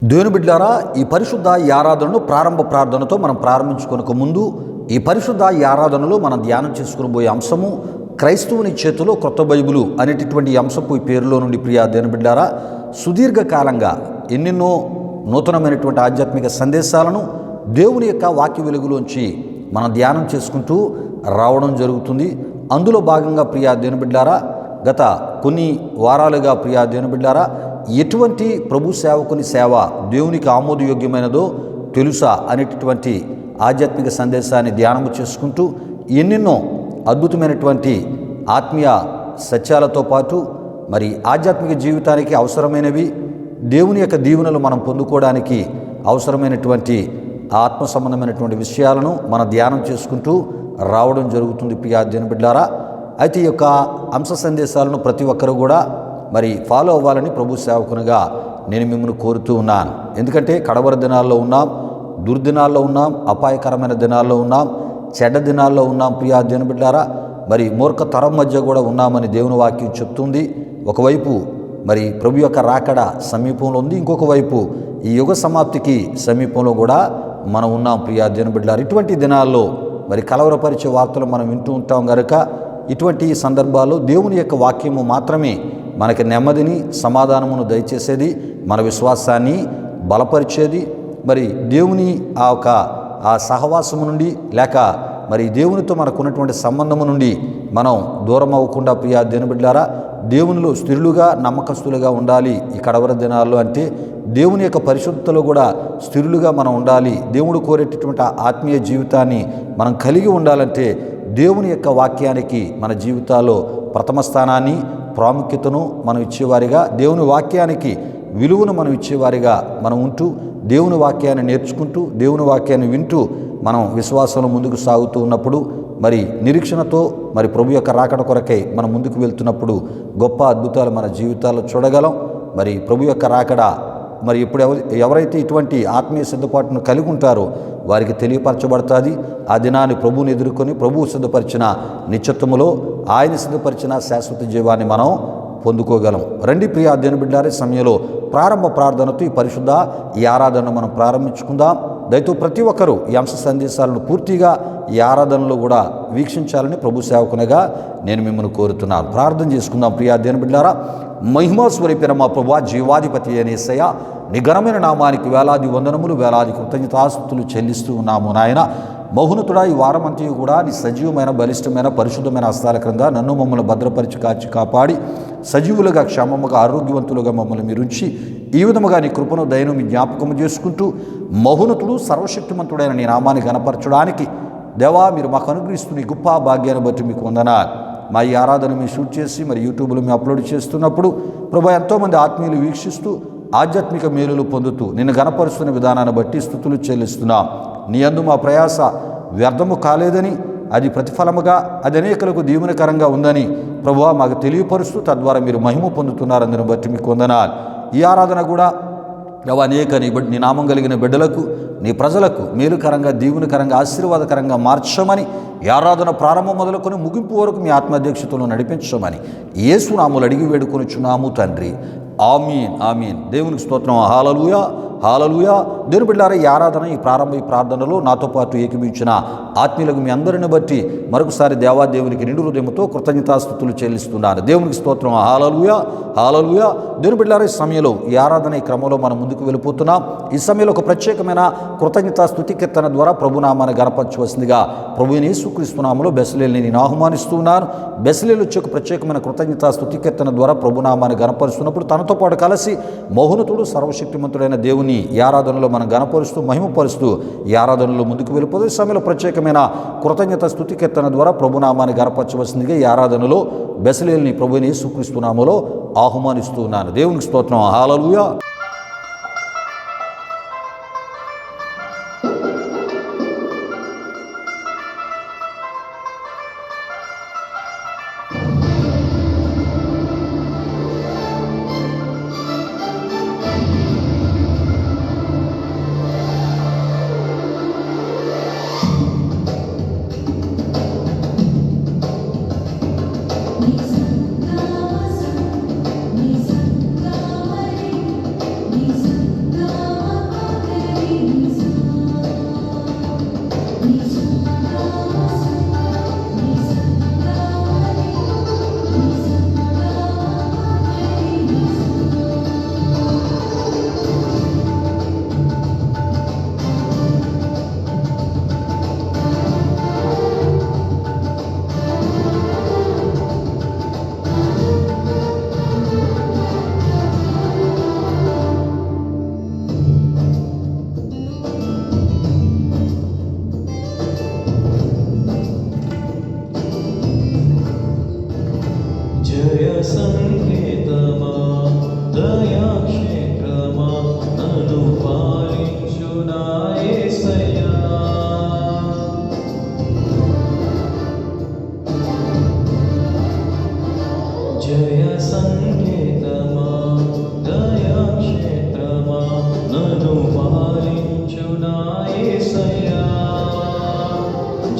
దేవుని బిడ్డలారా, ఈ పరిశుద్ధ ఈ ఆరాధనను ప్రారంభ ప్రార్థనతో మనం ప్రారంభించుకొనక ముందు ఈ పరిశుద్ధ ఈ ఆరాధనలో మనం ధ్యానం చేసుకునబోయే అంశము క్రైస్తవుని చేతిలో క్రొత్త బైబిలు అనేటటువంటి అంశపు ఈ పేరులో నుండి ప్రియా దేవుని బిడ్డలారా, సుదీర్ఘకాలంగా ఎన్నెన్నో నూతనమైనటువంటి ఆధ్యాత్మిక సందేశాలను దేవుని యొక్క వాక్య వెలుగులోంచి మనం ధ్యానం చేసుకుంటూ రావడం జరుగుతుంది. అందులో భాగంగా ప్రియా దేవుని బిడ్డలారా, గత కొన్ని వారాలుగా ప్రియా దేవుని బిడ్డలారా, ఎటువంటి ప్రభు సేవకుని సేవ దేవునికి ఆమోదయోగ్యమైనదో తెలుసా అనేటటువంటి ఆధ్యాత్మిక సందేశాన్ని ధ్యానము చేసుకుంటూ ఎన్నెన్నో అద్భుతమైనటువంటి ఆత్మీయ సత్యాలతో పాటు మరి ఆధ్యాత్మిక జీవితానికి అవసరమైనవి, దేవుని యొక్క దీవెనలు మనం పొందుకోవడానికి అవసరమైనటువంటి ఆత్మ సంబంధమైనటువంటి విషయాలను మనం ధ్యానం చేసుకుంటూ రావడం జరుగుతుంది ప్రియా దేవుని బిడ్డలారా. అయితే ఈ యొక్క అంశ సందేశాలను ప్రతి ఒక్కరు కూడా మరి ఫాలో అవ్వాలని ప్రభు సేవకునిగా నేను మిమ్మల్ని కోరుతూ ఉన్నాను. ఎందుకంటే కడవర దినాల్లో ఉన్నాం, దుర్దినాల్లో ఉన్నాం, అపాయకరమైన దినాల్లో ఉన్నాం, చెడ్డ దినాల్లో ఉన్నాం ప్రియా దేవుని బిడ్డలారా. మరి మూర్ఖ తరం మధ్య కూడా ఉన్నామని దేవుని వాక్యం చెప్తుంది. ఒకవైపు మరి ప్రభు యొక్క రాకడ సమీపంలో ఉంది, ఇంకొక వైపు ఈ యుగ సమాప్తికి సమీపంలో కూడా మనం ఉన్నాం ప్రియా దేవుని బిడ్డలారా. ఇటువంటి దినాల్లో మరి కలవరపరిచే వార్తలు మనం వింటూ ఉంటాం కనుక ఇటువంటి సందర్భాల్లో దేవుని యొక్క వాక్యము మాత్రమే మనకి నెమ్మదిని, సమాధానమును దయచేసేది, మన విశ్వాసాన్ని బలపరిచేది. మరి దేవుని ఆ సహవాసము నుండి లేక మరి దేవునితో మనకున్నటువంటి సంబంధము నుండి మనం దూరం అవ్వకుండా ప్రియా దేవుని బిడ్డలారా, దేవునిలో స్థిరులుగా నమ్మకస్తులుగా ఉండాలి. ఈ కడవర దినాల్లో అంటే దేవుని యొక్క పరిశుద్ధతలో కూడా స్థిరులుగా మనం ఉండాలి. దేవుడు కోరేటటువంటి ఆత్మీయ జీవితాన్ని మనం కలిగి ఉండాలంటే దేవుని యొక్క వాక్యానికి మన జీవితాల్లో ప్రథమ స్థానాన్ని, ప్రాముఖ్యతను మనం ఇచ్చేవారిగా, దేవుని వాక్యానికి విలువను మనం ఇచ్చేవారిగా మనం ఉంటూ దేవుని వాక్యాన్ని నేర్చుకుంటూ దేవుని వాక్యాన్ని వింటూ మనం విశ్వాసంలో ముందుకు సాగుతూ ఉన్నప్పుడు మరి నిరీక్షణతో మరి ప్రభు యొక్క రాకడ కొరకై మనం ముందుకు వెళ్తున్నప్పుడు గొప్ప అద్భుతాలు మన జీవితాల్లో చూడగలం. మరి ప్రభు యొక్క రాకడ మరి ఇప్పుడు ఎవరైతే ఇటువంటి ఆత్మీయ సిద్ధపాటును కలిగి ఉంటారో వారికి తెలియపరచబడుతుంది. ఆ దినాన్ని ప్రభువుని ఎదుర్కొని ప్రభువు సిద్ధపరిచిన నిత్యత్వములో ఆయన సిద్ధపరిచిన శాశ్వత జీవాన్ని మనం పొందుకోగలం. రండి ప్రియా దేవుని బిడ్డలారా, సమయంలో ప్రారంభ ప్రార్థనతో ఈ పరిశుద్ధ ఈ ఆరాధనను మనం ప్రారంభించుకుందాం. దయతో ప్రతి ఒక్కరూ ఈ అంశ సందేశాలను పూర్తిగా ఈ ఆరాధనలో కూడా వీక్షించాలని ప్రభు సేవకునిగా నేను మిమ్మల్ని కోరుతున్నాను. ప్రార్థన చేసుకుందాం ప్రియా దేవుని బిడ్డలారా. మహిమా స్వరూపిన మా ప్రభువా, జీవాధిపతి అయిన యేసయ్య, నీ ఘనమైన నామానికి వేలాది వందనములు, వేలాది కృతజ్ఞతాస్తుతులు చెల్లిస్తూ ఉన్నాము నాయన. మౌనతుడా, ఈ వారమంతయు కూడా నీ సజీవమైన, బలిష్టమైన, పరిశుద్ధమైన హస్తాల క్రింద నన్ను మమ్మల్ని భద్రపరిచి కాచి కాపాడి సజీవులుగా, క్షేమముగా, ఆరోగ్యవంతులుగా మమ్మల్ని మీరుంచి ఈ విధముగా నీ కృపను, దయను మీ జ్ఞాపకము చేసుకుంటూ మౌనతుడు సర్వశక్తిమంతుడైన నీ నామాన్ని గణపరచడానికి దేవా మీరు మాకు అనుగ్రహిస్తూ నీ గొప్ప భాగ్యాన్ని బట్టి మీకు వందనాలు. మా ఈ ఆరాధన మీరు షూట్ చేసి మరి యూట్యూబ్లో మేము అప్లోడ్ చేస్తున్నప్పుడు ప్రభా ఎంతోమంది ఆత్మీయులు వీక్షిస్తూ ఆధ్యాత్మిక మేలులు పొందుతూ నిన్ను గణపరుస్తున్న విధానాన్ని బట్టి స్తుతులు చెల్లిస్తున్నాం. నీ యందు మా ప్రయాస వ్యర్థము కాలేదని, అది ప్రతిఫలముగా అది అనేకులకు దీవెనకరంగా ఉందని ప్రభువా మాకు తెలియపరుస్తూ తద్వారా మీరు మహిమ పొందుతున్నారని బట్టి మీకు వందనాలు. ఈ ఆరాధన కూడా అనేక నీ నామం కలిగిన బిడ్డలకు, నీ ప్రజలకు మేలుకరంగా, దీవునికరంగా, ఆశీర్వాదకరంగా మార్చమని, ఈ ఆరాధన ప్రారంభం మొదలుకొని ముగింపు వరకు మీ ఆత్మాధ్యక్షతలో నడిపించమని యేసు నామములో అడిగి వేడుకొనుచున్నాము తండ్రి. ఆమీన్, ఆమీన్. దేవునికి స్తోత్రం. హల్లెలూయా, హల్లెలూయా. దేవుని బిడ్డలారా, ఈ ఆరాధన, ఈ ప్రారంభ ఈ ప్రార్థనలో నాతో పాటు ఏకీభవించిన ఆత్మీయులకు మీ అందరిని బట్టి మరొకసారి దేవాదేవునికి నిండు హృదయంతో కృతజ్ఞతాస్తుతులు చెల్లిస్తున్నాను. దేవునికి స్తోత్రం. హల్లెలూయా, హల్లెలూయా. దేవుని బిడ్డలారా, ఈ సమయంలో ఈ ఆరాధన ఈ క్రమంలో మనం ముందుకు వెళ్ళిపోతున్నాం. ఈ సమయంలో ఒక ప్రత్యేకమైన కృతజ్ఞతాస్తుతి కీర్తన ద్వారా ప్రభునామాన్ని గణపరచవలసిందిగా ప్రభువైన యేసుక్రీస్తు నామములో బెసలేల్ని నేను ఆహ్వానిస్తున్నాను. బెసలేలు వచ్చే ఒక ప్రత్యేకమైన కృతజ్ఞతాస్తుతి కీర్తన ద్వారా ప్రభునామాన్ని గణపరుస్తున్నప్పుడు తనతో పాటు కలిసి మౌనతుడు సర్వశక్తిమంతుడైన దేవుని ఈ ఆరాధనలో మనం గణపరుస్తూ మహిమపరుస్తూ ఈ ఆరాధనలో ముందుకు వెళ్ళిపోతే ఈ సమయంలో ప్రత్యేకమైన కృతజ్ఞత స్తుతి కీర్తన ద్వారా ప్రభునామాన్ని గణపరచవలసిందిగా ఈ ఆరాధనలో బెసలేల్ని ప్రభువైన యేసుక్రీస్తు నామములో ఆహ్వానిస్తూ ఉన్నాను. దేవునికి స్తోత్రం. హల్లెలూయా.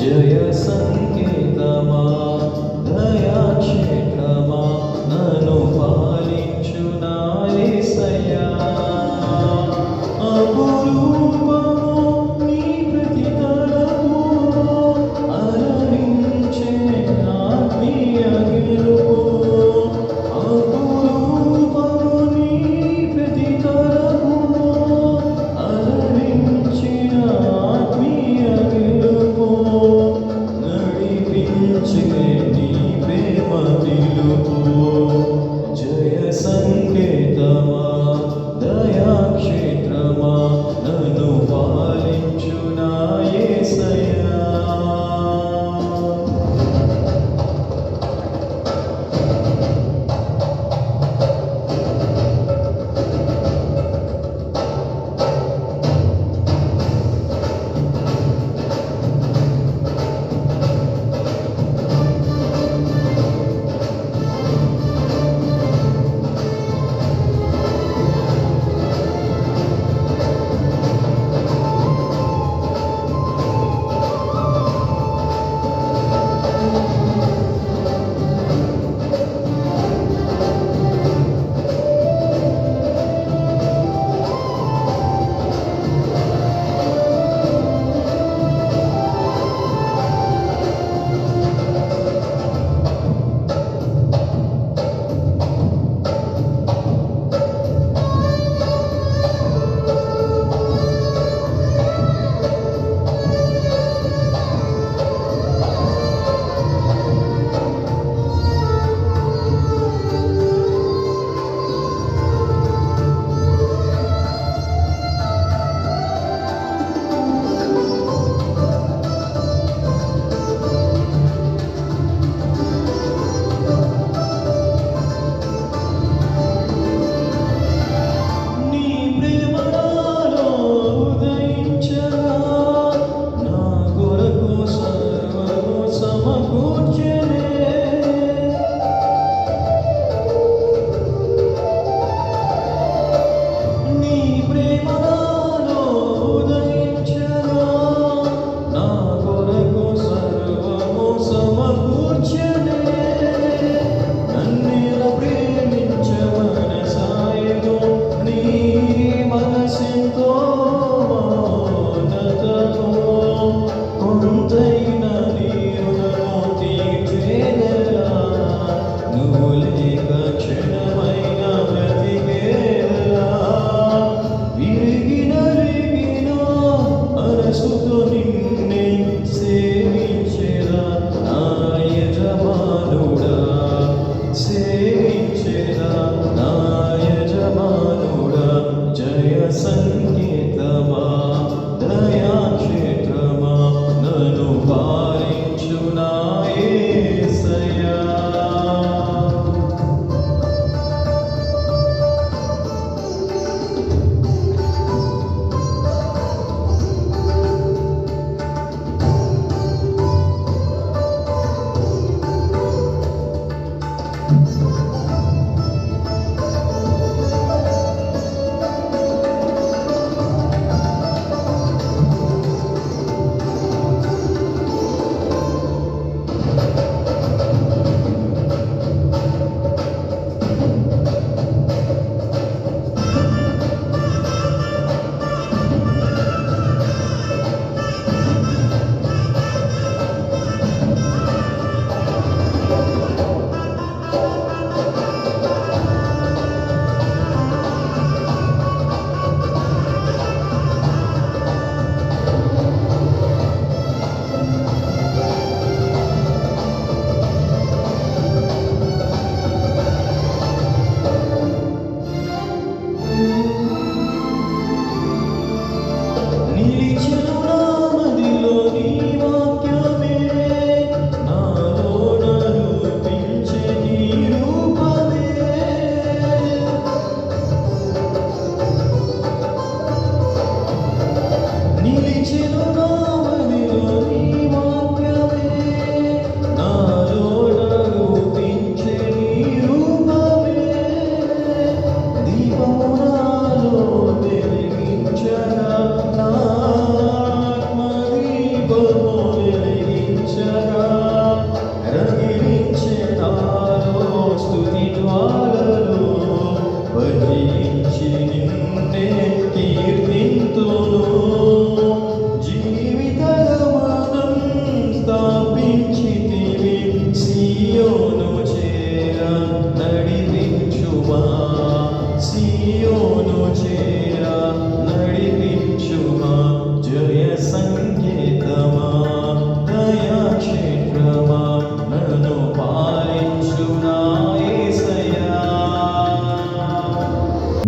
జయ సంకేతమా దయాక్షేత్రమా నన్ను పాలించు నా యేసయ్యా. అపురూపము నీ ప్రతి తలపు అలరించే ఆత్మీయ గెలుపు. అపురూపము నీ ప్రతి తలపు అలరించిన ఆత్మీయ గెలుపు.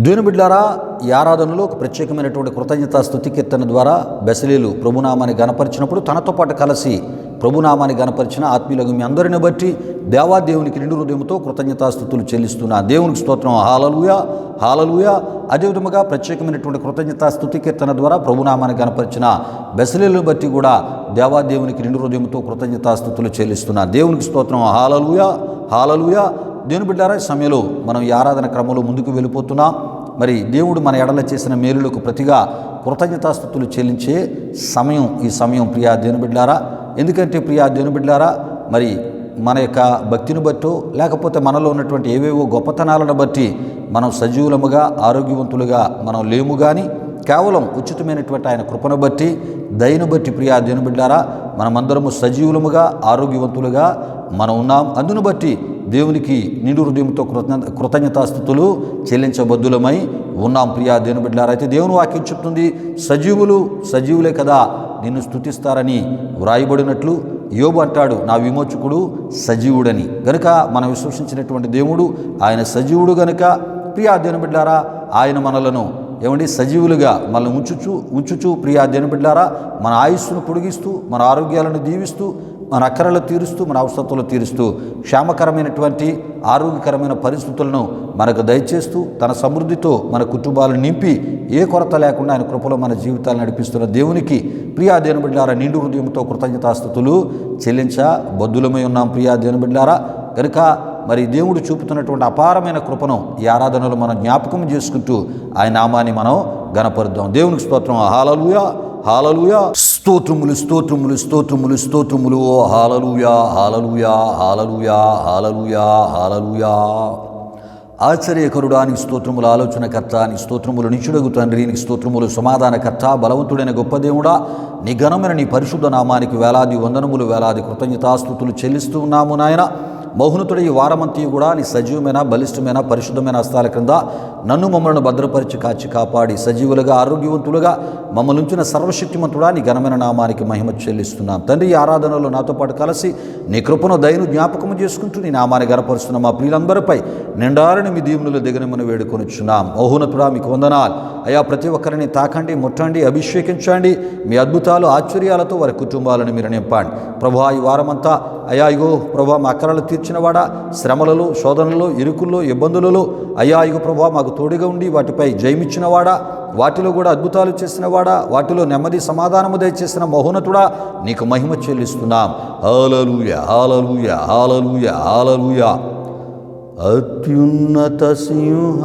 దేవుని బిడ్డలారా, ఈ ఆరాధనలో ఒక ప్రత్యేకమైనటువంటి కృతజ్ఞతా స్తుతి కీర్తన ద్వారా బెసలేలు ప్రభునామాన్ని గణపరిచినప్పుడు తనతో పాటు కలిసి ప్రభునామాన్ని గణపరిచిన ఆత్మీయులకు మీ అందరిని బట్టి దేవాదేవునికి నిండు హృదయంతో కృతజ్ఞతాస్తుతులు చెల్లిస్తున్నా. దేవునికి స్తోత్రం. హల్లెలూయా, హల్లెలూయా. అదేవిధముగా ప్రత్యేకమైనటువంటి కృతజ్ఞతా స్తుతి కీర్తన ద్వారా ప్రభునామాన్ని గణపరిచిన బెసలేలను బట్టి కూడా దేవాదేవునికి నిండు హృదయంతో కృతజ్ఞతాస్తుతులు చెల్లిస్తున్నా. దేవునికి స్తోత్రం. హల్లెలూయా, హల్లెలూయా. దేవుని బిడ్డలారా, ఈ సమయంలో మనం ఈ ఆరాధన క్రమంలో ముందుకు వెళ్ళిపోతున్నాం. మరి దేవుడు మన ఎడల చేసిన మేలులకు ప్రతిగా కృతజ్ఞతాస్తుతులు చెల్లించే సమయం ఈ సమయం ప్రియా దేవుని బిడ్డలారా. ఎందుకంటే ప్రియా దేవుని బిడ్డలారా, మరి మన యొక్క భక్తిని బట్టో లేకపోతే మనలో ఉన్నటువంటి ఏవేవో గొప్పతనాలను బట్టి మనం సజీవులముగా ఆరోగ్యవంతులుగా మనం లేము. కానీ కేవలం ఉచితమైనటువంటి ఆయన కృపను బట్టి దయను బట్టి ప్రియా దేవుని బిడ్డలారా, మనమందరము సజీవులముగా ఆరోగ్యవంతులుగా మనం ఉన్నాం. అందును బట్టి దేవునికి నిండు హృదయంతో కృతజ్ఞతాస్తుతులు చెల్లించబద్దులమై ఉన్నాం ప్రియా దేవుని బిడ్డలారా. అయితే దేవుని వాక్యం చెప్తుంది, సజీవులే కదా నిన్ను స్తుతిస్తారని వ్రాయబడినట్లు యోబు అంటాడు, నా విమోచకుడు సజీవుడని. గనుక మనం విశ్వసించినటువంటి దేవుడు ఆయన సజీవుడు. గనుక ప్రియా దేవుని బిడ్డలారా, ఆయన మనలను సజీవులుగా మనల్ని ఉంచుచు ప్రియా దేవుని బిడ్డలారా, మన ఆయుస్సును పొడిగిస్తూ మన ఆరోగ్యాలను దీవిస్తూ మన అక్కరలు తీరుస్తూ మన అవసరతలు తీరుస్తూ క్షేమకరమైనటువంటి ఆరోగ్యకరమైన పరిస్థితులను మనకు దయచేస్తూ తన సమృద్ధితో మన కుటుంబాలను నింపి ఏ కొరత లేకుండా ఆయన కృపలో మన జీవితాలు నడిపిస్తున్న దేవునికి ప్రియా దేవుని బిడ్డలారా నిండు హృదయంతో కృతజ్ఞతాస్తుతులు చెల్లించబద్దులమై ఉన్నాం ప్రియా దేవుని బిడ్డలారా. కనుక మరి దేవుడు చూపుతున్నటువంటి అపారమైన కృపను ఈ ఆరాధనలో మనం జ్ఞాపకం చేసుకుంటూ ఆయన నామాన్ని మనం గణపరుద్దాం. దేవునికి స్తోత్రం. హల్లెలూయా, హల్లెలూయా. స్తోత్రములు స్తోత్రములు స్తోత్రములు స్తోత్రములు. హల్లెలూయా, హల్లెలూయా, హల్లెలూయా, హల్లెలూయా, హల్లెలూయా. ఆశ్చర్యకరుడా నీకు స్తోత్రములు, ఆలోచనకర్త నీకు స్తోత్రములు, నిత్యుడగు తండ్రి నీకు స్తోత్రములు, సమాధానకర్త బలవంతుడైన గొప్ప దేవుడా నీ ఘనమైన నీ పరిశుద్ధ నామానికి వేలాది వందనములు వేలాది కృతజ్ఞతాస్తుతులు చెల్లిస్తూ ఉన్నాము నాయన. మౌనతుడు ఈ వారమంతా కూడా నీ సజీవమైన బలిష్టమైన పరిశుద్ధమైన హస్తాల క్రింద నన్ను మమ్మల్ని భద్రపరిచి కాచి కాపాడి సజీవులుగా ఆరోగ్యవంతులుగా మమ్మల్ని ఉంచిన సర్వశక్తిమంతుడా నీ ఘనమైన నామానికి మహిమ చెల్లిస్తున్నాం తండ్రి. ఈ ఆరాధనలో నాతో పాటు కలిసి నీ కృపను దయను జ్ఞాపకము చేసుకుంటూ నీ నామాన్ని గనపరుస్తున్న మా ప్రియులందరిపై నిండారని మీ దీవునుల దగ్గర మనం వేడుకొనిచున్నాం. మౌనతుడా మీకు వందనాలు అయ్యా. ప్రతి ఒక్కరిని తాకండి, ముట్టండి, అభిషేకించండి. మీ అద్భుతాలు ఆశ్చర్యాలతో వారి కుటుంబాలను మీరు నింపండి ప్రభువా. ఈ వారమంతా అయ్యా ఇగో ప్రభువా మా అక్కరలు తీర్చినవాడా, శ్రమలలో శోధనలో ఇరుకుల్లో ఇబ్బందులలో అయ్యా ఇగో ప్రభువా మాకు తోడుగా ఉండి వాటిపై జయమిచ్చినవాడా, వాటిలో కూడా అద్భుతాలు చేసినవాడా, వాటిలో నెమ్మది సమాధానము దయచేసిన మహోన్నతుడా నీకు మహిమ చెల్లిస్తున్నాం. హల్లెలూయా, హల్లెలూయా, హల్లెలూయా, హల్లెలూయా. అత్యున్నత సింహాసనముపై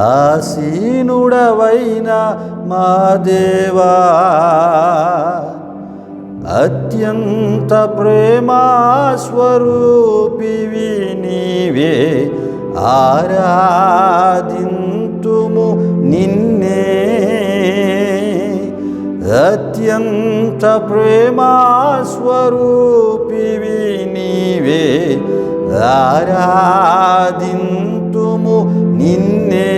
ఆసీనుడవైన మా దేవా, అత్యంత ప్రేమాస్వరూపివి నీవే, ఆరాధింతుము నిన్నే. అత్యంత ప్రేమాస్వరూపివి నీవే, ఆరాధింతుము నిన్నే.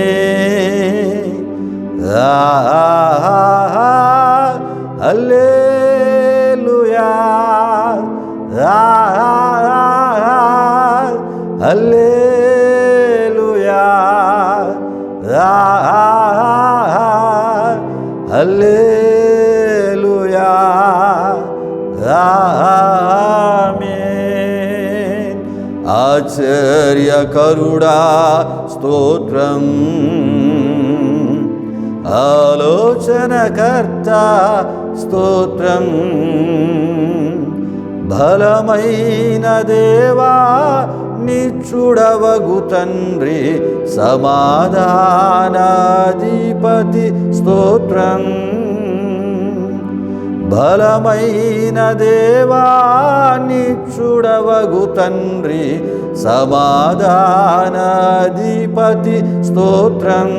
హల్లెలూయా, హల్లెలూయా, హల్లెలూయా, ఆమేన్. ఆశ్చర్యకరుడా స్తోత్రం, ఆలోచనకర్త స్తోత్రం, బలమైన దేవా నిచ్చుడవగు తండ్రి, సమాధానాధిపతి స్తోత్రం. బలమైన దేవా నిచ్చుడవగు తండ్రి, సమాధానాధిపతి స్తోత్రం.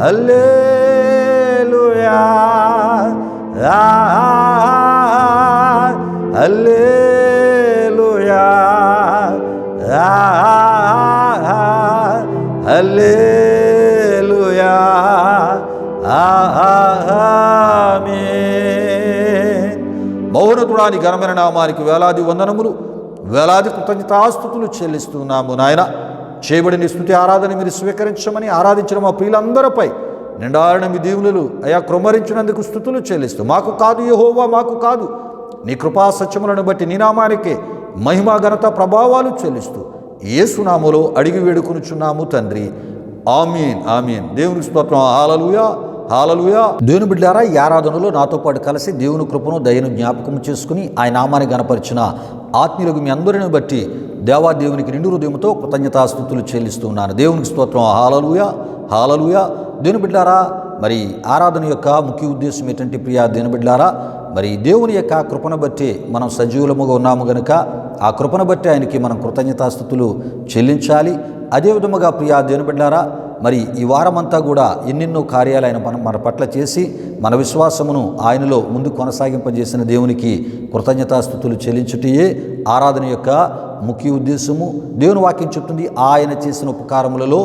హల్లెలూయా, హల్లెలూయా, హల్లెలూయా, ఆమేన్. మౌనతుడా దేవా నీ ఘనమైన నామానికి వేలాది వందనములు, వేలాది కృతజ్ఞతాస్తుతులు చెల్లిస్తున్నాము నాయన. చేయబడిన స్తుతి ఆరాధన మీరు స్వీకరించమని ఆరాధించిన మా ప్రియులందరిపై నిండారిన మీ దీవులు అయా కృమ్మరించినందుకు స్తుతులు చెల్లిస్తూ, మాకు కాదు యెహోవా, మాకు కాదు, నీ కృపా సత్యములను బట్టి నీ నామానికే మహిమ ఘనత ప్రభావాలు చెల్లిస్తూ యేసునామములో అడిగి వేడుకొనుచున్నాము తండ్రి. ఆమీన్, ఆమీన్. దేవునికి స్తోత్రం. హల్లెలూయా, హల్లెలూయా. దేవుని బిడ్డలారా, ఈ ఆరాధనలో నాతో పాటు కలిసి దేవుని కృపను దయను జ్ఞాపకం చేసుకుని ఆయన నామాన్ని గణపరిచిన ఆత్మీయులకు మీ అందరిని బట్టి దేవునికి నిండు హృదయంతో కృతజ్ఞతాస్తుతులు చెల్లిస్తున్నాను. దేవునికి స్తోత్రం. హల్లెలూయా, హల్లెలూయా. దేవుని బిడ్డలారా, మరి ఆరాధన యొక్క ముఖ్య ఉద్దేశం ఏంటంటే ప్రియా దేవుని బిడ్డలారా, మరి దేవుని యొక్క కృపను బట్టి మనం సజీవులముగా ఉన్నాము గనుక ఆ కృపను బట్టి ఆయనకి మనం కృతజ్ఞతాస్తుతులు చెల్లించాలి. అదేవిధముగా ప్రియా దేవుని బిడ్డలారా, మరి ఈ వారమంతా కూడా ఎన్నెన్నో కార్యాలు ఆయన మన పట్ల చేసి మన విశ్వాసమును ఆయనలో ముందు కొనసాగింపజేసిన దేవునికి కృతజ్ఞతాస్తుతులు చెల్లించుటయే ఆరాధన యొక్క ముఖ్య ఉద్దేశము. దేవుని వాక్యం చెప్తుంది, ఆయన చేసిన ఉపకారములలో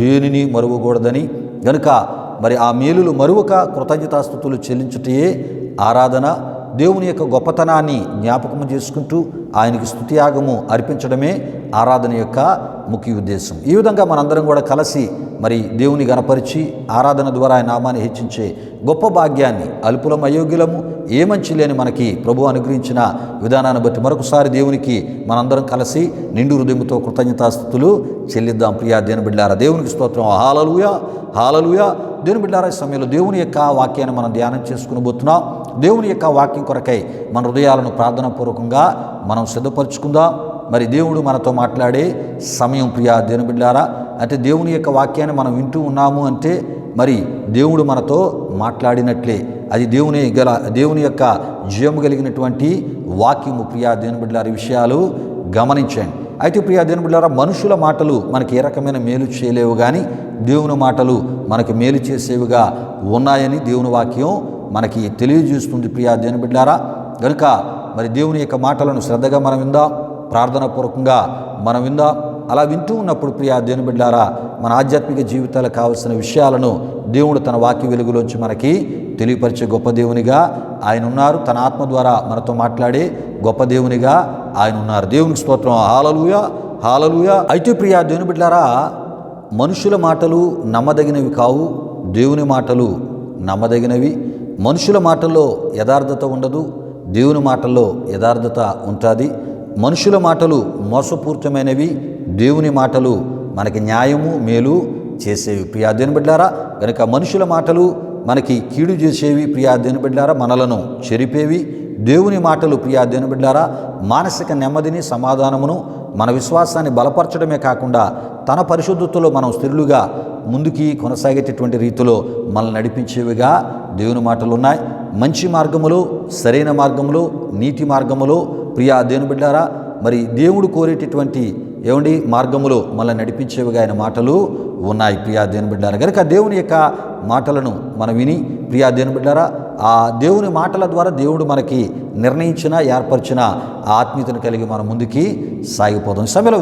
దేనిని మరువకూడదని. గనుక మరి ఆ మేలులు మరువక కృతజ్ఞతాస్తుతులు చెల్లించుటయే ఆరాధన. దేవుని యొక్క గొప్పతనాన్ని జ్ఞాపకము చేసుకుంటూ ఆయనకి స్తుతియాగము అర్పించడమే ఆరాధన యొక్క ముఖ్య ఉద్దేశం. ఈ విధంగా మనందరం కూడా కలిసి మరి దేవుని గణపరిచి ఆరాధన ద్వారా ఆయన నామాన్ని హెచ్చించే గొప్ప భాగ్యాన్ని అల్పులం అయోగ్యులము ఏ మంచి లేని మనకి ప్రభు అనుగ్రహించిన విధానాన్ని బట్టి మరొకసారి దేవునికి మనందరం కలిసి నిండు హృదయంతో కృతజ్ఞతాస్తుతులు చెల్లిద్దాం. ప్రియా దేవుని బిడ్డలారా, దేవునికి స్తోత్రం. హల్లెలూయా, హల్లెలూయా. దేవుని బిడ్డలారా, ఈ సమయంలో దేవుని యొక్క వాక్యాన్ని మనం ధ్యానం చేసుకుని పోతున్నాం. దేవుని యొక్క వాక్యం కొరకై మన హృదయాలను ప్రార్థనాపూర్వకంగా మనం సిద్ధపరచుకుందాం. మరి దేవుడు మనతో మాట్లాడే సమయం ప్రియా దేవుని బిడ్డలారా, అంటే దేవుని యొక్క వాక్యాన్ని మనం వింటూ ఉన్నాము అంటే మరి దేవుడు మనతో మాట్లాడినట్లే. అది దేవుని యొక్క జీవము కలిగినటువంటి వాక్యము. ప్రియా దేవుని బిడ్డలారా, విషయాలు గమనించండి. అయితే ప్రియా దేవుని బిడ్డలారా, మనుషుల మాటలు మనకి ఏ రకమైన మేలు చేయలేవు, కానీ దేవుని మాటలు మనకి మేలు చేసేవిగా ఉన్నాయని దేవుని వాక్యం మనకి తెలియజేస్తుంది. ప్రియా దేవుని బిడ్డలారా, కనుక మరి దేవుని యొక్క మాటలను శ్రద్ధగా మనం విందాం, ప్రార్థనాపూర్వకంగా మనం విందాం. అలా వింటూ ఉన్నప్పుడు ప్రియా దేవుని బిడ్డలారా, మన ఆధ్యాత్మిక జీవితాలకు కావలసిన విషయాలను దేవుడు తన వాక్య వెలుగులోంచి మనకి తెలియపరిచే గొప్ప దేవునిగా ఆయన ఉన్నారు. తన ఆత్మ ద్వారా మనతో మాట్లాడే గొప్ప దేవునిగా ఆయన ఉన్నారు. దేవునికి స్తోత్రం. హల్లెలూయా, హల్లెలూయా. అయితే ప్రియా దేవుని బిడ్డలారా, మనుషుల మాటలు నమ్మదగినవి కావు, దేవుని మాటలు నమ్మదగినవి. మనుషుల మాటల్లో యథార్థత ఉండదు, దేవుని మాటల్లో యథార్థత ఉంటుంది. మనుషుల మాటలు మోసపూరితమైనవి, దేవుని మాటలు మనకి న్యాయము మేలు చేసేవి. ప్రియా దేవుని బిడ్డలారా, కనుక మనుషుల మాటలు మనకి కీడు చేసేవి. ప్రియా దేవుని బిడ్డలారా, మనలను చెరిపేవి. దేవుని మాటలు ప్రియా దేవుని బిడ్డలారా, మానసిక నెమ్మదిని సమాధానమును మన విశ్వాసాన్ని బలపరచడమే కాకుండా తన పరిశుద్ధతలో మనం స్థిరులుగా ముందుకి కొనసాగేటటువంటి రీతిలో మనల్ని నడిపించేవిగా దేవుని మాటలు ఉన్నాయి. మంచి మార్గములో, సరైన మార్గములో, నీతి మార్గములో ప్రియా దేవుని బిడ్డలారా, మరి దేవుడు కోరేటటువంటి మార్గములో మనల్ని నడిపించేవిగా ఆయన మాటలు ఉన్నాయి. ప్రియా దేవుని బిడ్డలారా, కనుక దేవుని యొక్క మాటలను మనం విని ప్రియా దేవుని బిడ్డలారా, ఆ దేవుని మాటల ద్వారా దేవుడు మనకి నిర్ణయించిన ఏర్పరిచిన ఆత్మీయతను కలిగి మనం ముందుకి సాగిపోతాం. ఈ సమయంలో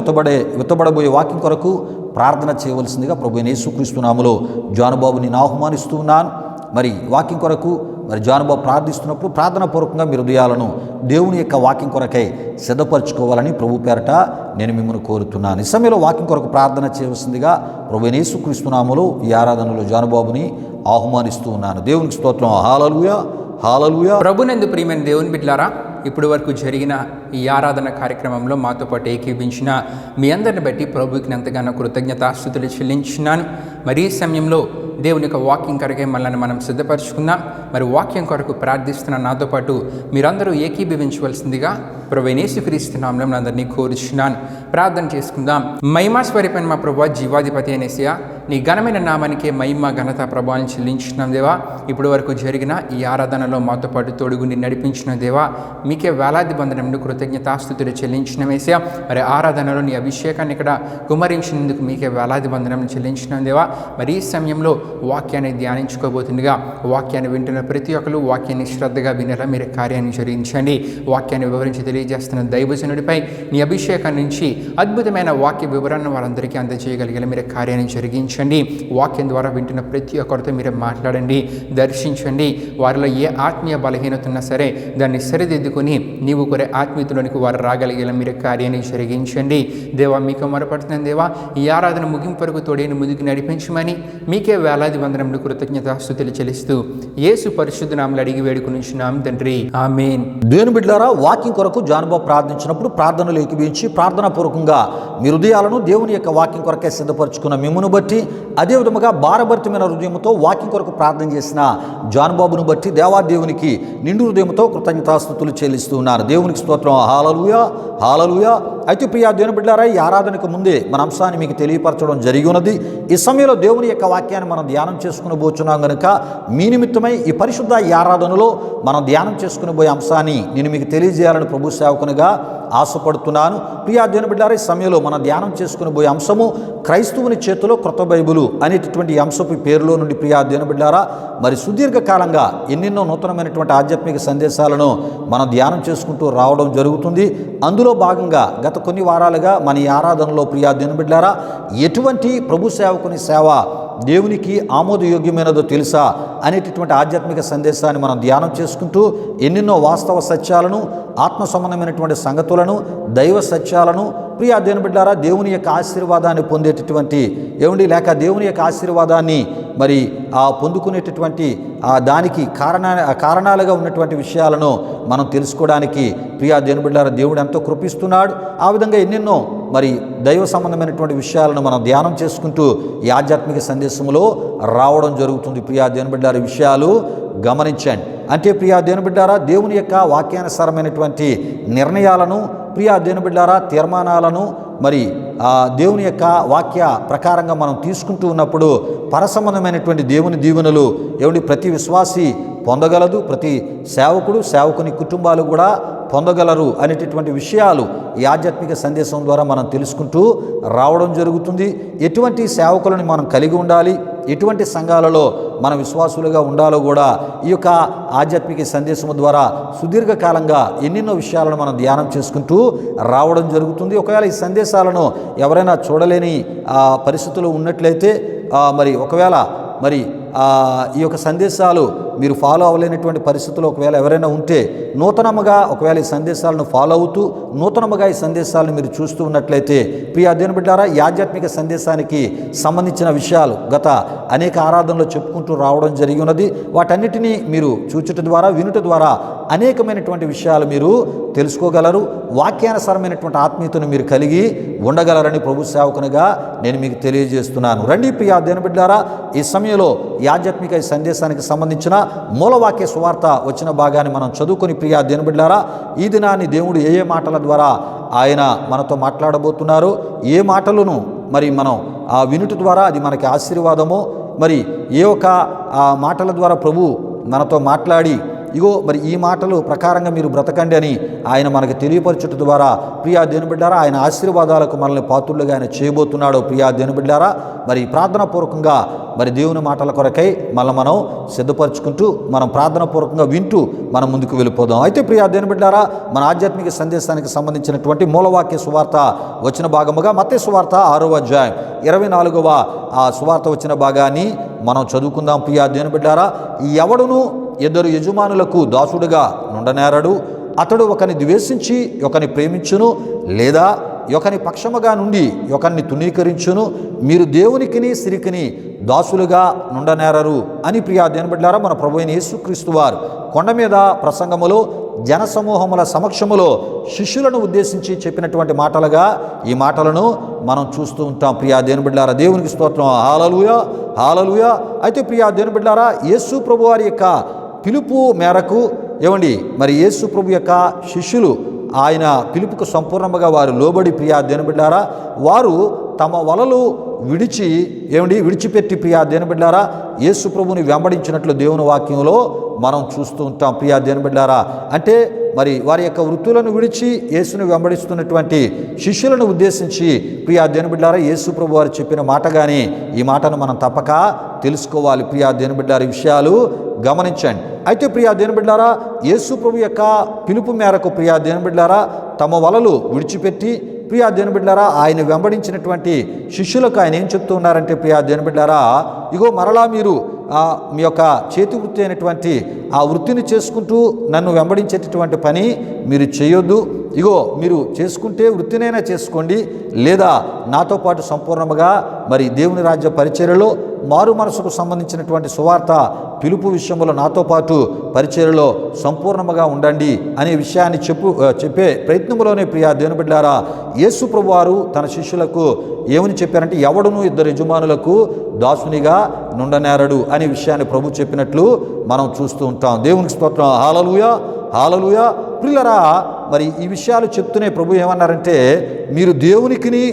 విత్తబడబోయే వాక్యం కొరకు ప్రార్థన చేయవలసిందిగా ప్రభువైన యేసుక్రీస్తు నామములో జానుబాబు నేను ఆహ్వానిస్తూ ఉన్నాను. మరి వాక్యం కొరకు మరి జానుబాబు ప్రార్థిస్తున్నప్పుడు ప్రార్థనాపూర్వకంగా మీ హృదయాలను దేవుని యొక్క వాక్యం కొరకై సిద్ధపరచుకోవాలని ప్రభు పేరట నేను మిమ్మల్ని కోరుతున్నాను. ఈ సమయంలో వాక్యం కొరకు ప్రార్థన చేయవలసిందిగా ప్రభువైన యేసుక్రీస్తు నామములో ఈ ఆరాధనలో జానుబాబుని ఆహ్వానిస్తూ ఉన్నాను. దేవునికి స్తోత్రం. హల్లెలూయా, హల్లెలూయా. ప్రభునందు ప్రియమైన దేవుని బిడ్డలారా, ఇప్పటి వరకు జరిగిన ఈ ఆరాధన కార్యక్రమంలో మాతో పాటు ఏకీభించిన మీ అందరిని బట్టి ప్రభువుకి ఎంతగానో కృతజ్ఞతాస్తుతులు చెల్లించున్నాను. మరి ఈ సమయంలో దేవుని యొక్క వాక్యం కొరకే మనల్ని మనం సిద్ధపరచుకుందాం. మరి వాక్యం కొరకు ప్రార్థిస్తున్న నాతో పాటు మీరందరూ ఏకీభవించవలసిందిగా ప్రభువైన యేసుక్రీస్తు నామములో అందరినీ కోరుచున్నాను. ప్రార్థన చేసుకుందాం. మహిమా స్వరూపైన మా ప్రభువా, జీవాధిపతి అయిన యేసయ్యా, నీ ఘనమైన నామానికే మహిమ ఘనత ప్రభావం చెల్లించున్నాం దేవా. ఇప్పటి వరకు జరిగిన ఈ ఆరాధనలో మాతో పాటు తోడుగుండి నడిపించిన దేవా, మీకే వేలాది వందనములు కృతజ్ఞతాస్తుతులు చెల్లించిన యేసయ్యా. మరి ఆరాధనలో నీ అభిషేకాన్ని ఇక్కడ కుమరించినందుకు మీకే వేలాది వందనములు చెల్లించిన దేవా. మరి ఈ సమయంలో వాక్యాన్ని ధ్యానించుకోబోతుండగా వాక్యాన్ని వింటున్న ప్రతి ఒక్కరు వాక్యాన్ని శ్రద్ధగా వినేలా మీరు కార్యాన్ని జరిగించండి. వాక్యాన్ని వివరించి తెలియజేస్తున్న దైవజనుడిపై నీ అభిషేకం నుంచి అద్భుతమైన వాక్య వివరాన్ని వారందరికీ అందజేయగలిగేలా మీరు కార్యాన్ని జరిగించండి. వాక్యం ద్వారా వింటున్న ప్రతి ఒక్కరితో మీరు మాట్లాడండి, దర్శించండి. వారిలో ఏ ఆత్మీయ బలహీనత ఉన్నా సరే దాన్ని సరిదిద్దుకొని నీవు కోరే ఆత్మీయతలోనికి వారు రాగలిగేలా మీరు కార్యాన్ని జరిగించండి. దేవా, మీకు మొరపడుతున్నాను దేవా, ఈ ఆరాధన ముగింపు వరకు తోడైన ముందుకు నడిపించమని మీకే వేలాది వందనములు కృతజ్ఞతాస్తుతులు చెల్లిస్తూ యేసు పరిశుద్ధ నామములో అడిగి వేడుకొనుచున్నాం తండ్రి, ఆమేన్. దేవుని బిడ్డలారా, వాక్యం కొరకు జానుబాబు ప్రార్థించినప్పుడు ప్రార్థనలు ఏకీభవించి ప్రార్థనాపూర్వకంగా మీ హృదయాలను దేవుని యొక్క వాక్యం కొరకే సిద్ధపరచుకున్న మిమ్మును బట్టి, అదేవిధముగా భారభరితమైన హృదయంతో వాక్యం కొరకు ప్రార్థన చేసిన జానుబాబును బట్టి దేవాదేవునికి నిండు హృదయంతో కృతజ్ఞతాస్తుతులు చెల్లిస్తూ ఉన్నారు. దేవునికి స్తోత్రం. హల్లెలూయా, హల్లెలూయా. అయితే ప్రియా దేవుని బిడ్డలారా, ఈ ఆరాధనకు ముందే మన అంశాన్ని మీకు తెలియపరచడం జరిగి ఉన్నది. ఈ సమయంలో దేవుని యొక్క వాక్యాన్ని మనం ధ్యానం చేసుకుని పోతున్నాం కనుక మీ నిమిత్తమై ఈ పరిశుద్ధ ఈ ఆరాధనలో మనం ధ్యానం చేసుకుని పోయే అంశాన్ని నేను మీకు తెలియజేయాలని ప్రభు సేవకునిగా ఆశపడుతున్నాను. ప్రియా దేవుని బిడ్డలారా, ఈ సమయంలో మనం ధ్యానం చేసుకుని పోయే అంశము క్రైస్తవుని చేతిలో క్రొత్త బైబిలు అనేటటువంటి అంశపు పేరులో నుండి ప్రియా దేవుని బిడ్డలారా, మరి సుదీర్ఘకాలంగా ఎన్నెన్నో నూతనమైనటువంటి ఆధ్యాత్మిక సందేశాలను మనం ధ్యానం చేసుకుంటూ రావడం జరుగుతుంది. అందులో భాగంగా గత కొన్ని వారాలుగా మన ఈ ఆరాధనలో ప్రియా దేవుని బిడ్డలారా, ఎటువంటి ప్రభు సేవకుని సేవ దేవునికి ఆమోదయోగ్యమైనదో తెలుసా అనేటటువంటి ఆధ్యాత్మిక సందేశాన్ని మనం ధ్యానం చేసుకుంటూ ఎన్నెన్నో వాస్తవ సత్యాలను, ఆత్మ సంబంధమైనటువంటి సంగతులను, దైవ సత్యాలను ప్రియా దేవుని బిడ్డలారా, దేవుని యొక్క ఆశీర్వాదాన్ని పొందేటటువంటి లేక దేవుని యొక్క ఆశీర్వాదాన్ని మరి పొందుకునేటటువంటి దానికి కారణాలుగా ఉన్నటువంటి విషయాలను మనం తెలుసుకోవడానికి ప్రియా దేవుని బిడ్డలారా, దేవుడు ఎంతో కృపిస్తున్నాడు. ఆ విధంగా ఎన్నెన్నో మరి దైవ సంబంధమైనటువంటి విషయాలను మనం ధ్యానం చేసుకుంటూ ఈ ఆధ్యాత్మిక సందేశంలో రావడం జరుగుతుంది. ప్రియా దేవుని బిడ్డలారా, విషయాలు గమనించండి. అంటే ప్రియా దేవుని బిడ్డలారా, దేవుని యొక్క వాక్యానుసారమైనటువంటి నిర్ణయాలను, ప్రియా దేవుని బిడ్డలారా, తీర్మానాలను మరి దేవుని యొక్క వాక్య ప్రకారంగా మనం తీసుకుంటూ ఉన్నప్పుడు పరసంబంధమైనటువంటి దేవుని దీవెనలు ప్రతి విశ్వాసి పొందగలదు, ప్రతి సేవకుని కుటుంబాలు కూడా పొందగలరు అనేటటువంటి విషయాలు ఈ ఆధ్యాత్మిక సందేశం ద్వారా మనం తెలుసుకుంటూ రావడం జరుగుతుంది. ఎటువంటి సేవకులను మనం కలిగి ఉండాలి, ఎటువంటి సంఘాలలో మన విశ్వాసులుగా ఉండాలో కూడా ఈ యొక్క ఆధ్యాత్మిక సందేశం ద్వారా సుదీర్ఘకాలంగా ఎన్నెన్నో విషయాలను మనం ధ్యానం చేసుకుంటూ రావడం జరుగుతుంది. ఒకవేళ ఈ సందేశాలను ఎవరైనా చూడలేని పరిస్థితులు ఉన్నట్లయితే ఒకవేళ ఈ యొక్క సందేశాలు మీరు ఫాలో అవ్వలేనటువంటి పరిస్థితుల్లో ఒకవేళ ఎవరైనా ఉంటే నూతనముగా ఒకవేళ ఈ సందేశాలను ఫాలో అవుతూ నూతనముగా ఈ సందేశాలను మీరు చూస్తూ ఉన్నట్లయితే ప్రియా దేవుని బిడ్డలారా, ఈ ఆధ్యాత్మిక సందేశానికి సంబంధించిన విషయాలు గత అనేక ఆరాధనలో చెప్పుకుంటూ రావడం జరిగి ఉన్నది. వాటన్నిటినీ మీరు చూచుట ద్వారా, వినుట ద్వారా అనేకమైనటువంటి విషయాలు మీరు తెలుసుకోగలరు. వాక్యానుసారమైనటువంటి ఆత్మీయతను మీరు కలిగి ఉండగలరని ప్రభు సేవకునిగా నేను మీకు తెలియజేస్తున్నాను. రండి ప్రియా దేవుని బిడ్డలారా, ఈ సమయంలో ఈ ఆధ్యాత్మిక ఈ సందేశానికి సంబంధించిన మూలవాక్య సువార్త వచ్చిన భాగాన్ని మనం చదువుకొని ప్రియా దేవుని బిడ్డలారా, ఈ దినాన్ని దేవుడు ఏ మాటల ద్వారా ఆయన మనతో మాట్లాడబోతున్నారో, ఏ మాటలను మరి మనం వినుట ద్వారా అది మనకి ఆశీర్వాదమో, మరి ఏ ఒక్క మాటల ద్వారా ప్రభు మనతో మాట్లాడి మరి ఈ మాటలు ప్రకారంగా మీరు బ్రతకండి అని ఆయన మనకు తెలియపరచుట ద్వారా ప్రియా దేవుని బిడ్డలారా, ఆయన ఆశీర్వాదాలకు మనల్ని పాత్రులుగా ఆయన చేయబోతున్నాడు. ప్రియా దేవుని బిడ్డలారా, మరి ప్రార్థనాపూర్వకంగా మరి దేవుని మాటల కొరకై మనం సిద్ధపరచుకుంటూ మనం ప్రార్థనాపూర్వకంగా వింటూ మనం ముందుకు వెళ్ళిపోదాం. అయితే ప్రియా దేవుని బిడ్డలారా, మన ఆధ్యాత్మిక సందేశానికి సంబంధించినటువంటి మూలవాక్య సువార్త వచ్చిన భాగముగా మత్తయి సువార్త 6వ అధ్యాయం 24వ సువార్త వచ్చిన భాగాన్ని మనం చదువుకుందాం. ప్రియా దేవుని బిడ్డలారా, ఎవడును ఇద్దరు యజమానులకు దాసుడుగా నుండనేరడు. అతడు ఒకని ద్వేషించి ఒకని ప్రేమించును, లేదా ఒకని పక్షముగా నుండి ఒకరిని తునీకరించును. మీరు దేవునికిని సిరికిని దాసులుగా నుండనేరరు అని ప్రియా దేవుని బిడ్డలారా, మన ప్రభువైన యేసుక్రీస్తు వారు కొండ మీద ప్రసంగములో జనసమూహముల సమక్షములో శిష్యులను ఉద్దేశించి చెప్పినటువంటి మాటలుగా ఈ మాటలను మనం చూస్తూ ఉంటాం. ప్రియా దేవుని బిడ్డలారా, దేవునికి స్తోత్రం. హల్లెలూయా, హల్లెలూయా. అయితే ప్రియా దేవుని బిడ్డలారా, యేసు ప్రభు వారి యొక్క పిలుపు మేరకు మరి యేసు ప్రభు యొక్క శిష్యులు ఆయన పిలుపుకు సంపూర్ణంగా వారు లోబడి ప్రియా దేవుని బిడ్డలారా, వారు తమ వలలు విడిచిపెట్టి ప్రియా దేవుని బిడ్డలారా యేసు ప్రభుని వెంబడించినట్లు దేవుని వాక్యంలో మనం చూస్తూ ఉంటాం. ప్రియా దేవుని బిడ్డలారా, అంటే మరి వారి యొక్క వృత్తులను విడిచి యేసుని వెంబడిస్తున్నటువంటి శిష్యులను ఉద్దేశించి ప్రియా దేవుని బిడ్డలారా, యేసు ప్రభు వారు చెప్పిన మాట కానీ ఈ మాటను మనం తప్పక తెలుసుకోవాలి. ప్రియా దేవుని బిడ్డలారా, విషయాలు గమనించండి. అయితే ప్రియా దేవుని బిడ్డలారా, యేసు ప్రభు యొక్క పిలుపు మేరకు ప్రియా దేవుని బిడ్డలారా తమ వలలు విడిచిపెట్టి ప్రియా దేవుని బిడ్డలారా ఆయన వెంబడించినటువంటి శిష్యులకు ఆయన ఏం చెప్తూ ఉన్నారంటే, ప్రియా దేవుని బిడ్డలారా ఇగో మరలా మీరు మీ యొక్క చేతి వృత్తి అయినటువంటి ఆ వృత్తిని చేసుకుంటూ నన్ను వెంబడించేటటువంటి పని మీరు చేయొద్దు. ఇగో మీరు చేసుకుంటే వృత్తినైనా చేసుకోండి, లేదా నాతో పాటు సంపూర్ణముగా మరి దేవుని రాజ్య పరిచర్యలో మారు మనసుకు సంబంధించినటువంటి సువార్త పిలుపు విషయంలో నాతో పాటు పరిచర్యలో సంపూర్ణముగా ఉండండి అనే విషయాన్ని చెప్పే ప్రయత్నంలోనే ప్రియా దేవుని బిడ్డలారా యేసు ప్రభువారు తన శిష్యులకు ఏమని చెప్పారంటే, ఎవడును ఇద్దరు యజమానులకు దాసునిగా నుండనేరడు అనే విషయాన్ని ప్రభు చెప్పినట్లు మనం చూస్తూ ఉంటాం. దేవునికి స్తోత్రం. హల్లెలూయా, హల్లెలూయా. ప్రియులారా, మరి ఈ విషయాలు చెప్తూనే ప్రభు ఏమన్నారంటే, మీరు దేవునికిని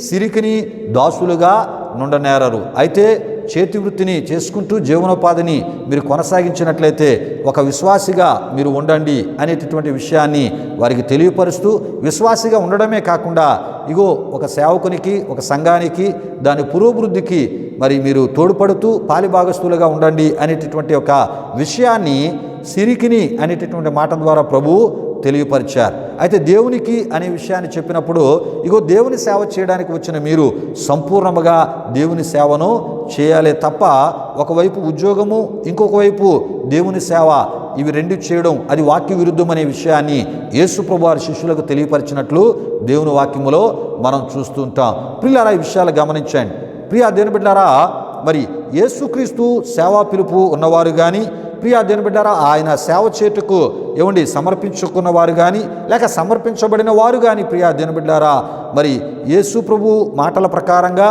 సిరికిని దాసులుగా నుండనేరరు. అయితే చేతి వృత్తిని చేసుకుంటూ జీవనోపాధిని మీరు కొనసాగించినట్లయితే ఒక విశ్వాసిగా మీరు ఉండండి అనేటటువంటి విషయాన్ని వారికి తెలియపరుస్తూ, విశ్వాసిగా ఉండడమే కాకుండా ఇగో ఒక సేవకునికి ఒక సంఘానికి దాని పురోభివృద్ధికి మరి మీరు తోడ్పడుతూ పాలిభాగస్తులుగా ఉండండి అనేటటువంటి ఒక విషయాన్ని సిరికిని అనేటటువంటి మాట ద్వారా ప్రభు తెలియపరిచారు. అయితే దేవునికి అనే విషయాన్ని చెప్పినప్పుడు ఇగో దేవుని సేవ చేయడానికి వచ్చిన మీరు సంపూర్ణముగా దేవుని సేవను చేయాలి తప్ప ఒకవైపు ఉద్యోగము ఇంకొక వైపు దేవుని సేవ ఇవి రెండు చేయడం అది వాక్య విరుద్ధం అనే విషయాన్ని యేసు ప్రభువారి శిష్యులకు తెలియపరిచినట్లు దేవుని వాక్యములో మనం చూస్తూ ఉంటాం. ప్రియులారా, ఈ విషయాలు గమనించండి. ప్రియా దేవుని బిడ్డలారా, మరి యేసుక్రీస్తు సేవా పిలుపు ఉన్నవారు కానీ ప్రియా దేవుని బిడ్డలారా ఆయన సేవ చేటుకు సమర్పించుకున్న వారు కానీ లేక సమర్పించబడిన వారు కానీ ప్రియా దేవుని బిడ్డలారా మరి యేసు ప్రభు మాటల ప్రకారంగా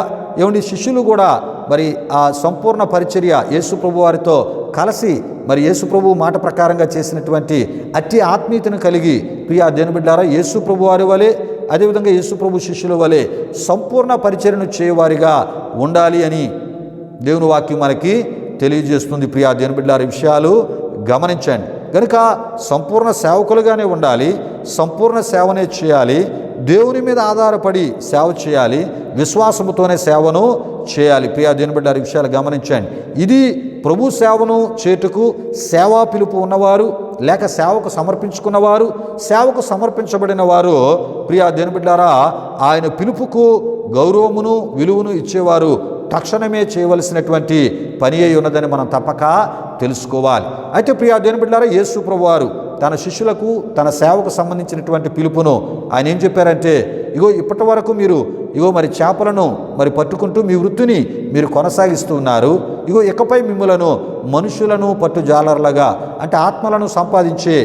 శిష్యులు కూడా మరి ఆ సంపూర్ణ పరిచర్య యేసు ప్రభు వారితో కలిసి మరి యేసు ప్రభు మాట ప్రకారంగా చేసినటువంటి అట్టి ఆత్మీయతను కలిగి ప్రియా దేవుని బిడ్డలారా యేసు ప్రభు వారి వలె అదేవిధంగా యేసు ప్రభు శిష్యుల వలె సంపూర్ణ పరిచర్యను చేయవారిగా ఉండాలి అని దేవుని వాక్యం మనకి తెలియజేస్తుంది. ప్రియా దేవుని బిడ్డలారా, ఈ విషయాలు గమనించండి. కనుక సంపూర్ణ సేవకులుగానే ఉండాలి, సంపూర్ణ సేవనే చేయాలి, దేవుని మీద ఆధారపడి సేవ చేయాలి, విశ్వాసముతోనే సేవను చేయాలి. ప్రియా దేవుని బిడ్డలారా, ఈ విషయాలు గమనించండి. ఇది ప్రభు సేవను చేటుకు సేవా పిలుపు ఉన్నవారు లేక సేవకు సమర్పించుకున్నవారు సేవకు సమర్పించబడిన వారు ప్రియా దేవుని బిడ్డలారా ఆయన పిలుపుకు గౌరవమును విలువను ఇచ్చేవారు తక్షణమే చేయవలసినటువంటి పని అయి ఉన్నదని మనం తప్పక తెలుసుకోవాలి. అయితే ప్రియా దేవుని బిడ్డలారా యేసు ప్రభువారు తన శిష్యులకు తన సేవకు సంబంధించినటువంటి పిలుపును ఆయన ఏం చెప్పారంటే, ఇప్పటి వరకు మీరు మరి చేపలను మరి పట్టుకుంటూ మీ వృత్తిని మీరు కొనసాగిస్తూ ఉన్నారు. ఇకపై మిమ్ములను మనుషులను పట్టు జాలర్లుగా అంటే ఆత్మలను సంపాదించే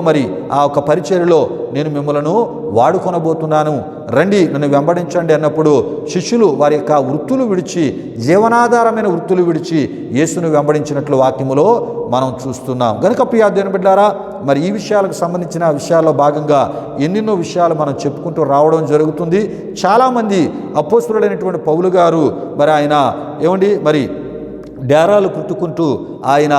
మరి ఆ ఒక పరిచర్యలో నేను మిమ్మలను వాడుకొనబోతున్నాను, రండి నన్ను వెంబడించండి అన్నప్పుడు శిష్యులు వారి యొక్క వృత్తులు విడిచి జీవనాధారమైన వృత్తులు విడిచి యేసును వెంబడించినట్లు వాక్యములో మనం చూస్తున్నాం. గనుక ప్రియా దేవుని బిడ్డలారా మరి ఈ విషయాలకు సంబంధించిన విషయాల్లో భాగంగా ఎన్నెన్నో విషయాలు మనం చెప్పుకుంటూ రావడం జరుగుతుంది. చాలామంది అపోస్తలుడైనటువంటి పౌలు గారు మరి ఆయన మరి డేరాలు కుట్టుకుంటూ ఆయన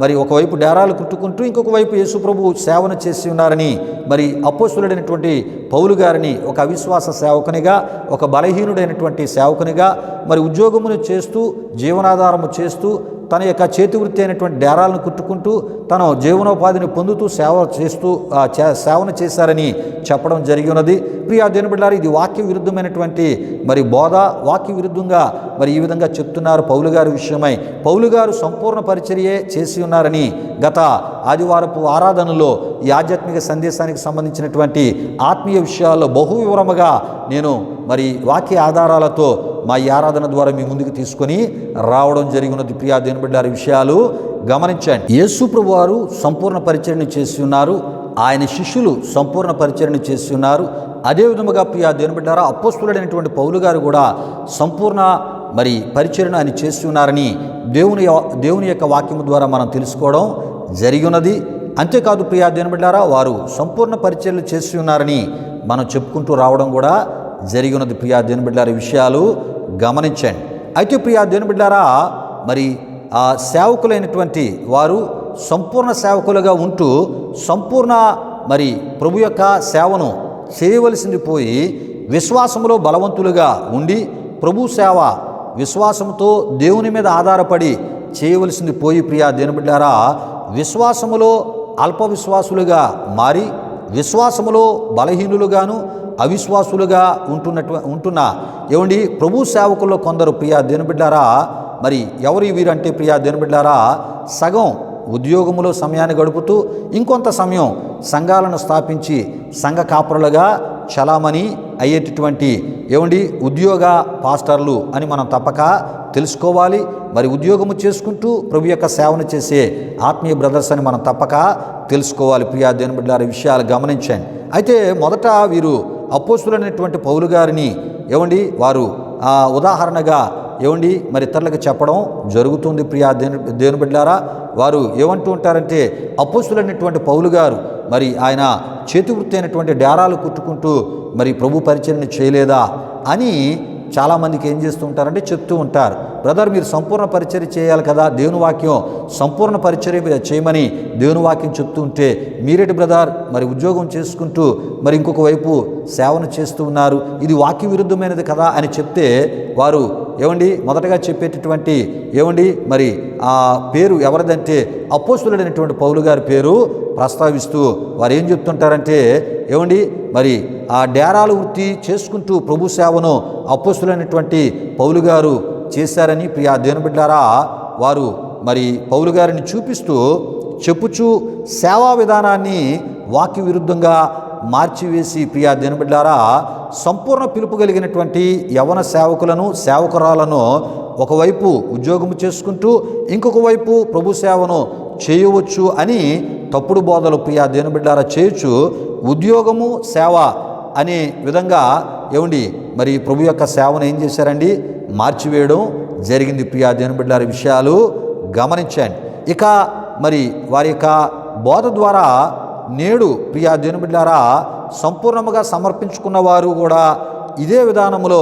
మరి ఒకవైపు డేరాలు కుట్టుకుంటూ ఇంకొక వైపు యేసు ప్రభు సేవను చేసి ఉన్నారని మరి అపోస్తలుడైనటువంటి పౌలు గారిని ఒక అవిశ్వాస సేవకునిగా ఒక బలహీనుడైనటువంటి సేవకునిగా మరి ఉద్యోగమును చేస్తూ జీవనాధారము చేస్తూ తన యొక్క చేతి వృత్తి అయినటువంటి డేరాలను కుట్టుకుంటూ తను జీవనోపాధిని పొందుతూ సేవను చేశారని చెప్పడం జరిగి ఉన్నది. ప్రియా దేవుని బిడ్డలారా, ఇది వాక్య విరుద్ధమైనటువంటి మరి బోధ. వాక్య విరుద్ధంగా మరి ఈ విధంగా చెప్తున్నారు పౌలు గారి విషయమై. పౌలు గారు సంపూర్ణ పరిచర్యే చేసి ఉన్నారని గత ఆదివారపు ఆరాధనలో ఈ ఆధ్యాత్మిక సందేశానికి సంబంధించినటువంటి ఆత్మీయ విషయాల్లో బహు వివరముగా నేను మరి వాక్య ఆధారాలతో మా ఈ ఆరాధన ద్వారా మీ ముందుకు తీసుకొని రావడం జరిగి ఉన్నది. ప్రియా దేవుని బిడ్డలారా, విషయాలు గమనించండి. యేసు ప్రభు వారు సంపూర్ణ పరిచర్యను చేసి ఉన్నారు, ఆయన శిష్యులు సంపూర్ణ పరిచర్యను చేసి ఉన్నారు. అదేవిధముగా ప్రియా దేవుని బిడ్డలారా అపోస్తలుడైనటువంటి పౌలు గారు కూడా సంపూర్ణ మరి పరిచర్యను ఆయన చేసి ఉన్నారని దేవుని యొక్క వాక్యము ద్వారా మనం తెలుసుకోవడం జరిగి ఉన్నది. అంతేకాదు ప్రియా దేవుని బిడ్డలారా వారు సంపూర్ణ పరిచర్యలు చేసి ఉన్నారని మనం చెప్పుకుంటూ రావడం కూడా జరిగి ఉన్నది. ప్రియా దేవుని బిడ్డలారా, విషయాలు గమనించండి. అయితే ప్రియా దేవుని బిడ్డలారా మరి ఆ సేవకులైనటువంటి వారు సంపూర్ణ సేవకులుగా ఉంటూ సంపూర్ణ మరి ప్రభు యొక్క సేవను చేయవలసింది పోయి విశ్వాసములో బలవంతులుగా ఉండి ప్రభు సేవ విశ్వాసంతో దేవుని మీద ఆధారపడి చేయవలసింది పోయి ప్రియా దేవుని బిడ్డారా విశ్వాసములో అల్ప విశ్వాసులుగా మారి విశ్వాసములో బలహీనులుగాను అవిశ్వాసులుగా ఉంటున్న ఏమండి ప్రభు సేవకుల్లో కొందరు ప్రియా దేవుని బిడ్డారా మరి ఎవరు వీరంటే ప్రియా దేవుని బిడ్డారా సగం ఉద్యోగములో సమయాన్ని గడుపుతూ ఇంకొంత సమయం సంఘాలను స్థాపించి సంఘ కాపురులుగా చలామణి అయ్యేటటువంటి ఏమండి ఉద్యోగ పాస్టర్లు అని మనం తప్పక తెలుసుకోవాలి. మరి ఉద్యోగము చేసుకుంటూ ప్రభు యొక్క సేవను చేసే ఆత్మీయ బ్రదర్స్ అని మనం తప్పక తెలుసుకోవాలి. ప్రియా దేవుని బిడ్డలారా విషయాలు గమనించండి. అయితే మొదట వీరు అపోస్తులైనటువంటి పౌలు గారిని ఏమండి వారు ఉదాహరణగా ఏమండి మరి ఇతరులకు చెప్పడం జరుగుతుంది. ప్రియా దేవుని బిడ్డలారా వారు ఏమంటూ ఉంటారంటే అపోస్తులైనటువంటి పౌలు గారు మరి ఆయన చేతి వృత్తి అయినటువంటి డేరాలు కుట్టుకుంటూ మరి ప్రభు పరిచర్యను చేయలేదా అని చాలామందికి ఏం చేస్తూ ఉంటారంటే చెప్తూ ఉంటారు. బ్రదర్ మీరు సంపూర్ణ పరిచర్య చేయాలి కదా, దేవుని వాక్యం సంపూర్ణ పరిచర్య చేయమని దేవుని వాక్యం చెప్తూ ఉంటే మీరేటి బ్రదర్ మరి ఉద్యోగం చేసుకుంటూ మరి ఇంకొక వైపు సేవను చేస్తూ ఉన్నారు, ఇది వాక్య విరుద్ధమైనది కదా అని చెప్తే వారు ఏమండి మొదటగా చెప్పేటటువంటి ఏమండి మరి ఆ పేరు ఎవరిదంటే అపోస్తులుడైనటువంటి పౌలు గారి పేరు ప్రస్తావిస్తూ వారు ఏం చెప్తుంటారంటే ఏమండి మరి ఆ డేరాలు వృత్తి చేసుకుంటూ ప్రభు సేవను అపోస్తులైనటువంటి పౌలు గారు చేశారని ప్రియా దేవుని బిడ్డలారా వారు మరి పౌలు గారిని చూపిస్తూ చెప్పుచూ సేవా విధానాన్ని వాక్య విరుద్ధంగా మార్చివేసి ప్రియా దేవుని బిడ్డలారా సంపూర్ణ పిలుపు కలిగినటువంటి యవన సేవకులను సేవకురాలను ఒకవైపు ఉద్యోగము చేసుకుంటూ ఇంకొక వైపు ప్రభు సేవను చేయవచ్చు అని తప్పుడు బోధలు ప్రియా దేవుని బిడ్డలారా చేయొచ్చు ఉద్యోగము సేవ అనే విధంగా ఏమండి మరి ప్రభు యొక్క సేవను ఏం చేశారండి మార్చివేయడం జరిగింది. ప్రియా దేవుని బిడ్డలారా విషయాలు గమనించండి. ఇక మరి వారి యొక్క బోధ ద్వారా నేడు ప్రియా దేవుని బిడ్డలారా సంపూర్ణముగా సమర్పించుకున్న వారు కూడా ఇదే విధానములో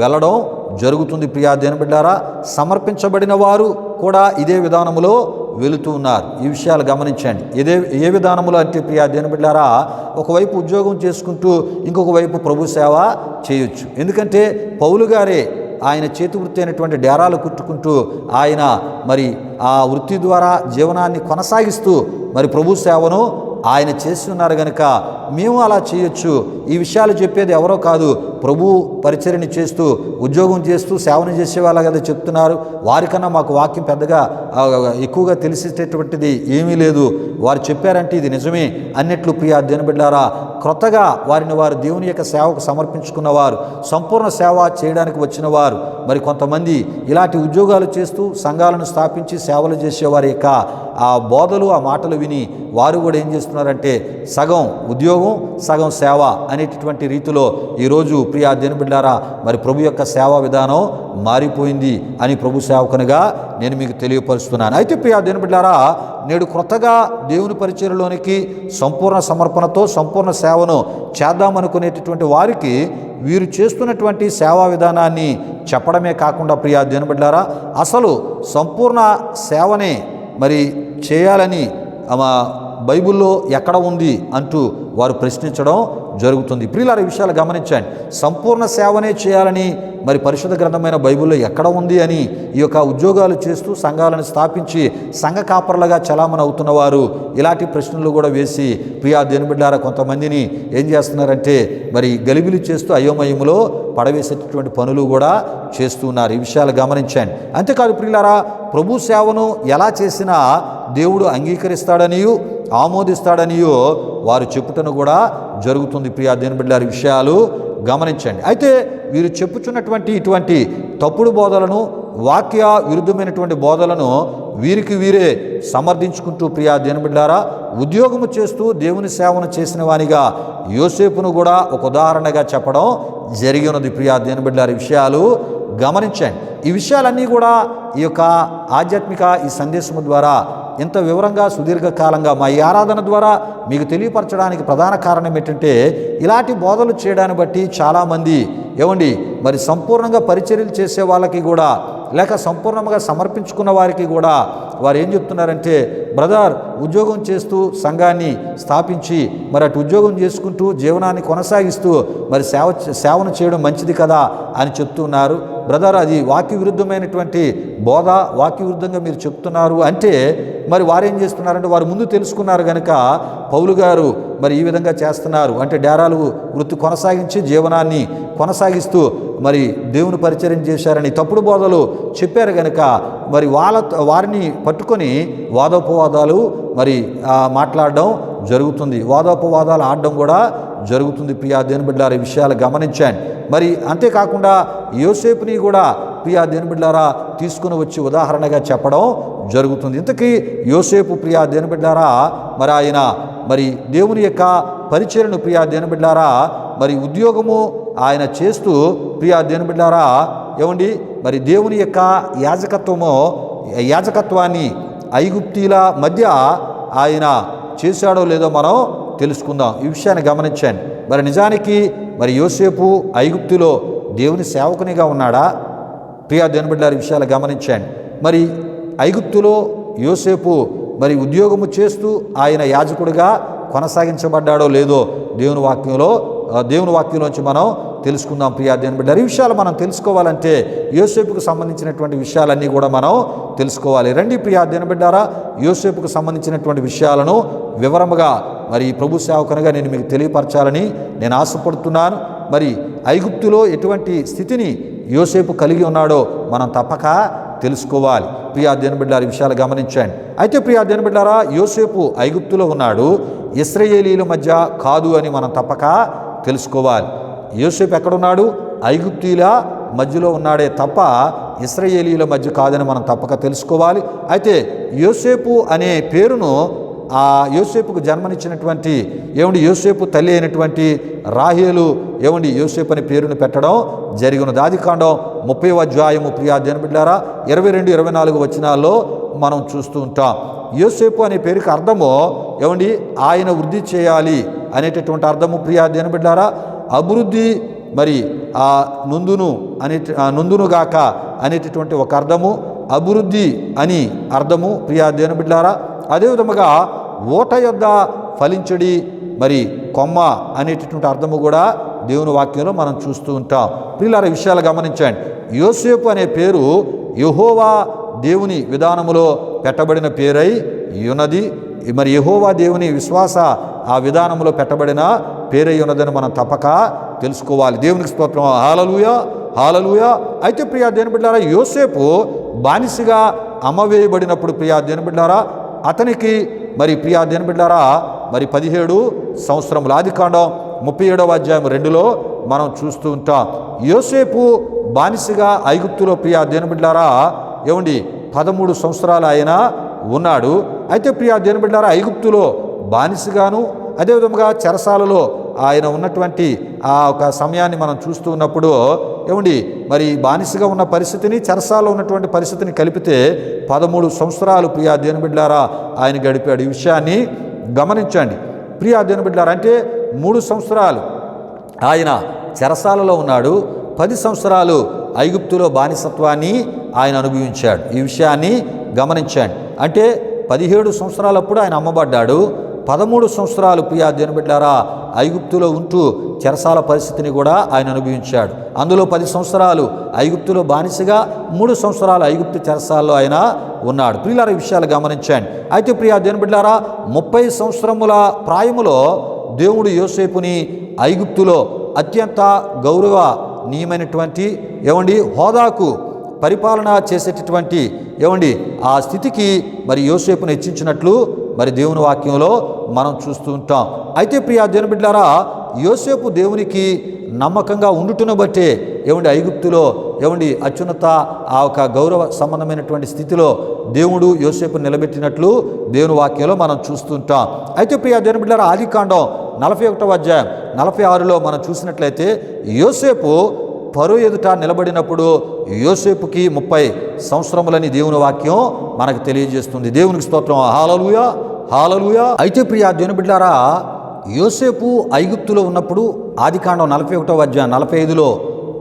వెళ్ళడం జరుగుతుంది. ప్రియా దేవుని బిడ్డలారా సమర్పించబడిన వారు కూడా ఇదే విధానములో వెళుతూ ఉన్నారు. ఈ విషయాలు గమనించండి. ఏ విధానములో అంటే ప్రియా దేవుని బిడ్డలారా ఒకవైపు ఉద్యోగం చేసుకుంటూ ఇంకొక వైపు ప్రభు సేవ చేయొచ్చు. ఎందుకంటే పౌలు గారే ఆయన చేతి వృత్తి అయినటువంటి డేరాలు కుట్టుకుంటూ ఆయన మరి ఆ వృత్తి ద్వారా జీవనాన్ని కొనసాగిస్తూ మరి ప్రభు సేవను ఆయన చేసి ఉన్నారు కనుక మేము అలా చేయొచ్చు. ఈ విషయాలు చెప్పేది ఎవరో కాదు, ప్రభు పరిచర్యని చేస్తూ ఉద్యోగం చేస్తూ సేవను చేసే వాళ్ళ కదా చెప్తున్నారు. వారికన్నా మాకు వాక్యం పెద్దగా ఎక్కువగా తెలిసేటటువంటిది ఏమీ లేదు, వారు చెప్పారంటే ఇది నిజమే అన్నట్లు ప్రియా దేవుని బిడ్డలారా క్రొత్తగా వారిని వారు దేవుని యొక్క సేవకు సమర్పించుకున్నవారు సంపూర్ణ సేవ చేయడానికి వచ్చిన వారు మరి కొంతమంది ఇలాంటి ఉద్యోగాలు చేస్తూ సంఘాలను స్థాపించి సేవలు చేసేవారి యొక్క ఆ బోధలు ఆ మాటలు విని వారు కూడా ఏం చేస్తున్నారంటే సగం ఉద్యోగం సగం సేవ అనేటటువంటి రీతిలో ఈరోజు ప్రియా దేవుని బిడ్డలారా మరి ప్రభు యొక్క సేవా విధానం మారిపోయింది అని ప్రభు సేవకునిగా నేను మీకు తెలియపరుస్తున్నాను. అయితే ప్రియా దేవుని బిడ్డలారా నేడు క్రొత్తగా దేవుని పరిచర్యలోనికి సంపూర్ణ సమర్పణతో సంపూర్ణ సేవను చేద్దామనుకునేటటువంటి వారికి వీరు చేస్తున్నటువంటి సేవా విధానాన్ని చెప్పడమే కాకుండా ప్రియా దేవుని బిడ్డలారా అసలు సంపూర్ణ సేవనే మరి చేయాలని బైబిల్లో ఎక్కడ ఉంది అంటూ వారు ప్రశ్నించడం జరుగుతుంది. ప్రియులారా ఈ విషయాలు గమనించండి. సంపూర్ణ సేవనే చేయాలని మరి పరిశుద్ధ గ్రంథమైన బైబిల్లో ఎక్కడ ఉంది అని ఈ యొక్క ఉద్యోగాలు చేస్తూ సంఘాలను స్థాపించి సంఘ కాపరులుగా చలామణి అవుతున్న వారు ఇలాంటి ప్రశ్నలు కూడా వేసి ప్రియా దేవుని బిడ్డలారా కొంతమందిని ఏం చేస్తున్నారంటే మరి గలిబిలి చేస్తూ అయోమయములో పడవేసేటటువంటి పనులు కూడా చేస్తున్నారు. ఈ విషయాలు గమనించండి. అంతేకాదు ప్రియులారా ప్రభు సేవను ఎలా చేసినా దేవుడు అంగీకరిస్తాడనియు ఆమోదిస్తాడనియో వారు చెప్పుటను కూడా జరుగుతుంది. ప్రియా దేవుని బిడ్డలారా విషయాలు గమనించండి. అయితే వీరు చెప్పుచున్నటువంటి ఇటువంటి తప్పుడు బోధలను వాక్య విరుద్ధమైనటువంటి బోధలను వీరికి వీరే సమర్థించుకుంటూ ప్రియా దేవుని బిడ్డలారా ఉద్యోగము చేస్తూ దేవుని సేవను చేసిన వానిగా యోసేపును కూడా ఒక ఉదాహరణగా చెప్పడం జరిగి ఉన్నది. ప్రియా దేవుని బిడ్డలారా విషయాలు గమనించండి. ఈ విషయాలన్నీ కూడా ఈ యొక్క ఆధ్యాత్మిక ఈ సందేశము ద్వారా ఇంత వివరంగా సుదీర్ఘకాలంగా మా ఈ ఆరాధన ద్వారా మీకు తెలియపరచడానికి ప్రధాన కారణం ఏంటంటే ఇలాంటి బోధలు చేయడాన్ని బట్టి చాలామంది ఏమండి మరి సంపూర్ణంగా పరిచర్యలు చేసే వాళ్ళకి కూడా లేక సంపూర్ణంగా సమర్పించుకున్న వారికి కూడా వారు ఏం చెప్తున్నారంటే బ్రదర్ ఉద్యోగం చేస్తూ సంఘాన్ని స్థాపించి మరి అటు ఉద్యోగం చేసుకుంటూ జీవనాన్ని కొనసాగిస్తూ మరి సేవను చేయడం మంచిది కదా అని చెప్తున్నారు. బ్రదర్, అది వాక్య విరుద్ధమైనటువంటి బోధ, వాక్య విరుద్ధంగా మీరు చెప్తున్నారు అంటే మరి వారేం చేస్తున్నారంటే వారు ముందు తెలుసుకున్నారు కనుక పౌలు గారు మరి ఈ విధంగా చేస్తున్నారు అంటే డేరాలు వృత్తి కొనసాగించి జీవనాన్ని కొనసాగిస్తూ మరి దేవుని పరిచర్యం చేశారని తప్పుడు బోధలు చెప్పారు కనుక మరి వారిని పట్టుకొని వాదోపవాదాలు మరి మాట్లాడడం జరుగుతుంది, వాదోపవాదాలు ఆడడం కూడా జరుగుతుంది. ప్రియా దేవుని బిడ్డలారా, ఈ విషయాలు గమనించాను. మరి అంతేకాకుండా యోసేపుని కూడా ప్రియా దేవుని బిడ్డలారా తీసుకుని వచ్చి ఉదాహరణగా చెప్పడం జరుగుతుంది. ఇంతకీ యోసేపు ప్రియా దేవుని బిడ్డలారా మరి ఆయన మరి దేవుని యొక్క పరిచర్యను ప్రియా దేవుని బిడ్డలారా మరి ఉద్యోగము ఆయన చేస్తూ ప్రియా దేవుని బిడ్డలారా ఏమండి మరి దేవుని యొక్క యాజకత్వాన్ని ఐగుప్తీల మధ్య ఆయన చేశాడో లేదో మనం తెలుసుకుందాం. ఈ విషయాన్ని గమనించాను. మరి నిజానికి మరి యోసేపు ఐగుప్తులో దేవుని సేవకునిగా ఉన్నాడా? ప్రియా దేవుని బిడ్డలారా ఈ విషయాలు గమనించాను. మరి ఐగుప్తులో యోసేపు మరి ఉద్యోగము చేస్తూ ఆయన యాజకుడిగా కొనసాగించబడ్డాడో లేదో దేవుని వాక్యంలోంచి మనం తెలుసుకుందాం. ప్రియా దేవుని బిడ్డలారా, ఈ విషయాలు మనం తెలుసుకోవాలంటే యోసేపుకు సంబంధించినటువంటి విషయాలన్నీ కూడా మనం తెలుసుకోవాలి. రండి ప్రియా దేవుని బిడ్డలారా, యోసేపుకు సంబంధించినటువంటి విషయాలను వివరముగా మరి ప్రభు సేవకునిగా నేను మీకు తెలియపరచాలని నేను ఆశపడుతున్నాను. మరి ఐగుప్తులో ఎటువంటి స్థితిని యోసేపు కలిగి ఉన్నాడో మనం తప్పక తెలుసుకోవాలి. ప్రియా దేవుని బిడ్డలారా ఈ విషయాలు గమనించండి. అయితే ప్రియా దేవుని బిడ్డలారా, యోసేపు ఐగుప్తులో ఉన్నాడు, ఇశ్రాయేలీల మధ్య కాదు అని మనం తప్పక తెలుసుకోవాలి. యోసేపు ఎక్కడున్నాడు? ఐగుప్తీల మధ్యలో ఉన్నాడే తప్ప ఇశ్రాయేలీల మధ్య కాదని మనం తప్పక తెలుసుకోవాలి. అయితే యోసేపు అనే పేరును ఆ యోసేపుకు జన్మనిచ్చినటువంటి యోసేపు తల్లి అయినటువంటి రాహేలు యోసేపు అనే పేరును పెట్టడం జరిగినది. ఆదికాండం 30వ అధ్యాయము ప్రియా దేవుని బిడ్డలారా 22-24 వచనాల్లో మనం చూస్తూ ఉంటాం. యోసేపు అనే పేరుకి అర్థము ఆయన వృద్ధి చేయాలి అనేటటువంటి అర్థము. ప్రియా దేవుని బిడ్డలారా అభివృద్ధి మరి నుందును గాక అనేటటువంటి ఒక అర్థము, అభివృద్ధి అని అర్థము. ప్రియా దేవుని బిడ్డలారా అదేవిధముగా ఓట యొద్ద ఫలించడి మరి కొమ్మ అనేటటువంటి అర్థము కూడా దేవుని వాక్యంలో మనం చూస్తూ ఉంటాం. ప్రియులారా ఈ విషయాలు గమనించండి. యోసేపు అనే పేరు యెహోవా దేవుని విధానములో పెట్టబడిన పేరై ఉన్నది. మరి యెహోవా దేవుని విశ్వాస ఆ విధానంలో పెట్టబడిన పేరై ఉన్నదని మనం తప్పక తెలుసుకోవాలి. దేవునికి స్తోత్రం. హల్లెలూయా, హల్లెలూయా. అయితే ప్రియా దేవుని బిడ్డలారా యోసేపు బానిసగా అమ్మవేయబడినప్పుడు ప్రియా దేవుని బిడ్డలారా అతనికి మరి ప్రియా దేవుని బిడ్డలారా మరి 17 సంవత్సరములు. ఆదికాండం 37వ అధ్యాయం 2లో మనం చూస్తూ ఉంటాం. యోసేపు బానిసగా ఐగుప్తులో ప్రియా దేవుని బిడ్డలారా 13 సంవత్సరాలు ఆయన ఉన్నాడు. అయితే ప్రియా దేవుని బిడ్డలారా ఐగుప్తులో బానిసగాను అదేవిధంగా చెరసాలలో ఆయన ఉన్నటువంటి ఆ ఒక సమయాన్ని మనం చూస్తూ ఉన్నప్పుడు మరి బానిసగా ఉన్న పరిస్థితిని చెరసాలలో ఉన్నటువంటి పరిస్థితిని కలిపితే 13 సంవత్సరాలు ప్రియా దేవుని బిడ్డలారా ఆయన గడిపాడు. ఈ విషయాన్ని గమనించండి. ప్రియా దేవుని బిడ్డలారా అంటే 3 సంవత్సరాలు ఆయన చెరసాలలో ఉన్నాడు, 10 సంవత్సరాలు ఐగుప్తులో బానిసత్వాన్ని ఆయన అనుభవించాడు. ఈ విషయాన్ని గమనించండి. అంటే 17 సంవత్సరాలప్పుడు ఆయన అమ్మబడ్డాడు, 13 సంవత్సరాలు ప్రియా దేవుని బిడ్డలారా ఐగుప్తులో ఉంటూ చెరసాల పరిస్థితిని కూడా ఆయన అనుభవించాడు. అందులో 10 సంవత్సరాలు ఐగుప్తులో బానిసగా, 3 సంవత్సరాలు ఐగుప్తు చెరసాల్లో ఆయన ఉన్నాడు. ప్రియులారా ఈ విషయాలు గమనించండి. అయితే ప్రియా దేవుని బిడ్డలారా 30 సంవత్సరముల ప్రాయములో దేవుడు యోసేపుని ఐగుప్తులో అత్యంత గౌరవనీయమైనటువంటి హోదాకు పరిపాలన చేసేటటువంటి ఆ స్థితికి మరి యోసేపును హెచ్చించినట్లు మరి దేవుని వాక్యంలో మనం చూస్తూ ఉంటాం. అయితే ప్రియా దేవుని బిడ్డలారా యోసేపు దేవునికి నమ్మకంగా ఉండుటను బట్టే ఐగుప్తులో అత్యున్నత ఆ ఒక గౌరవ సంబంధమైనటువంటి స్థితిలో దేవుడు యోసేపు నిలబెట్టినట్లు దేవుని వాక్యంలో మనం చూస్తుంటాం. అయితే ప్రియా దేవుని బిడ్డలారా ఆదికాండం 41వ అధ్యాయం 46లో మనం చూసినట్లయితే యోసేపు ఫరో ఎదుట నిలబడినప్పుడు యోసేపుకి 30 సంవత్సరములని దేవుని వాక్యం మనకు తెలియజేస్తుంది. దేవునికి స్తోత్రం. హల్లెలూయా, హల్లెలూయా. అయితే ప్రియా దేవుని బిడ్డలారా యోసేపు ఐగుప్తులో ఉన్నప్పుడు ఆదికాండం 41వ అధ్యాయం 45లో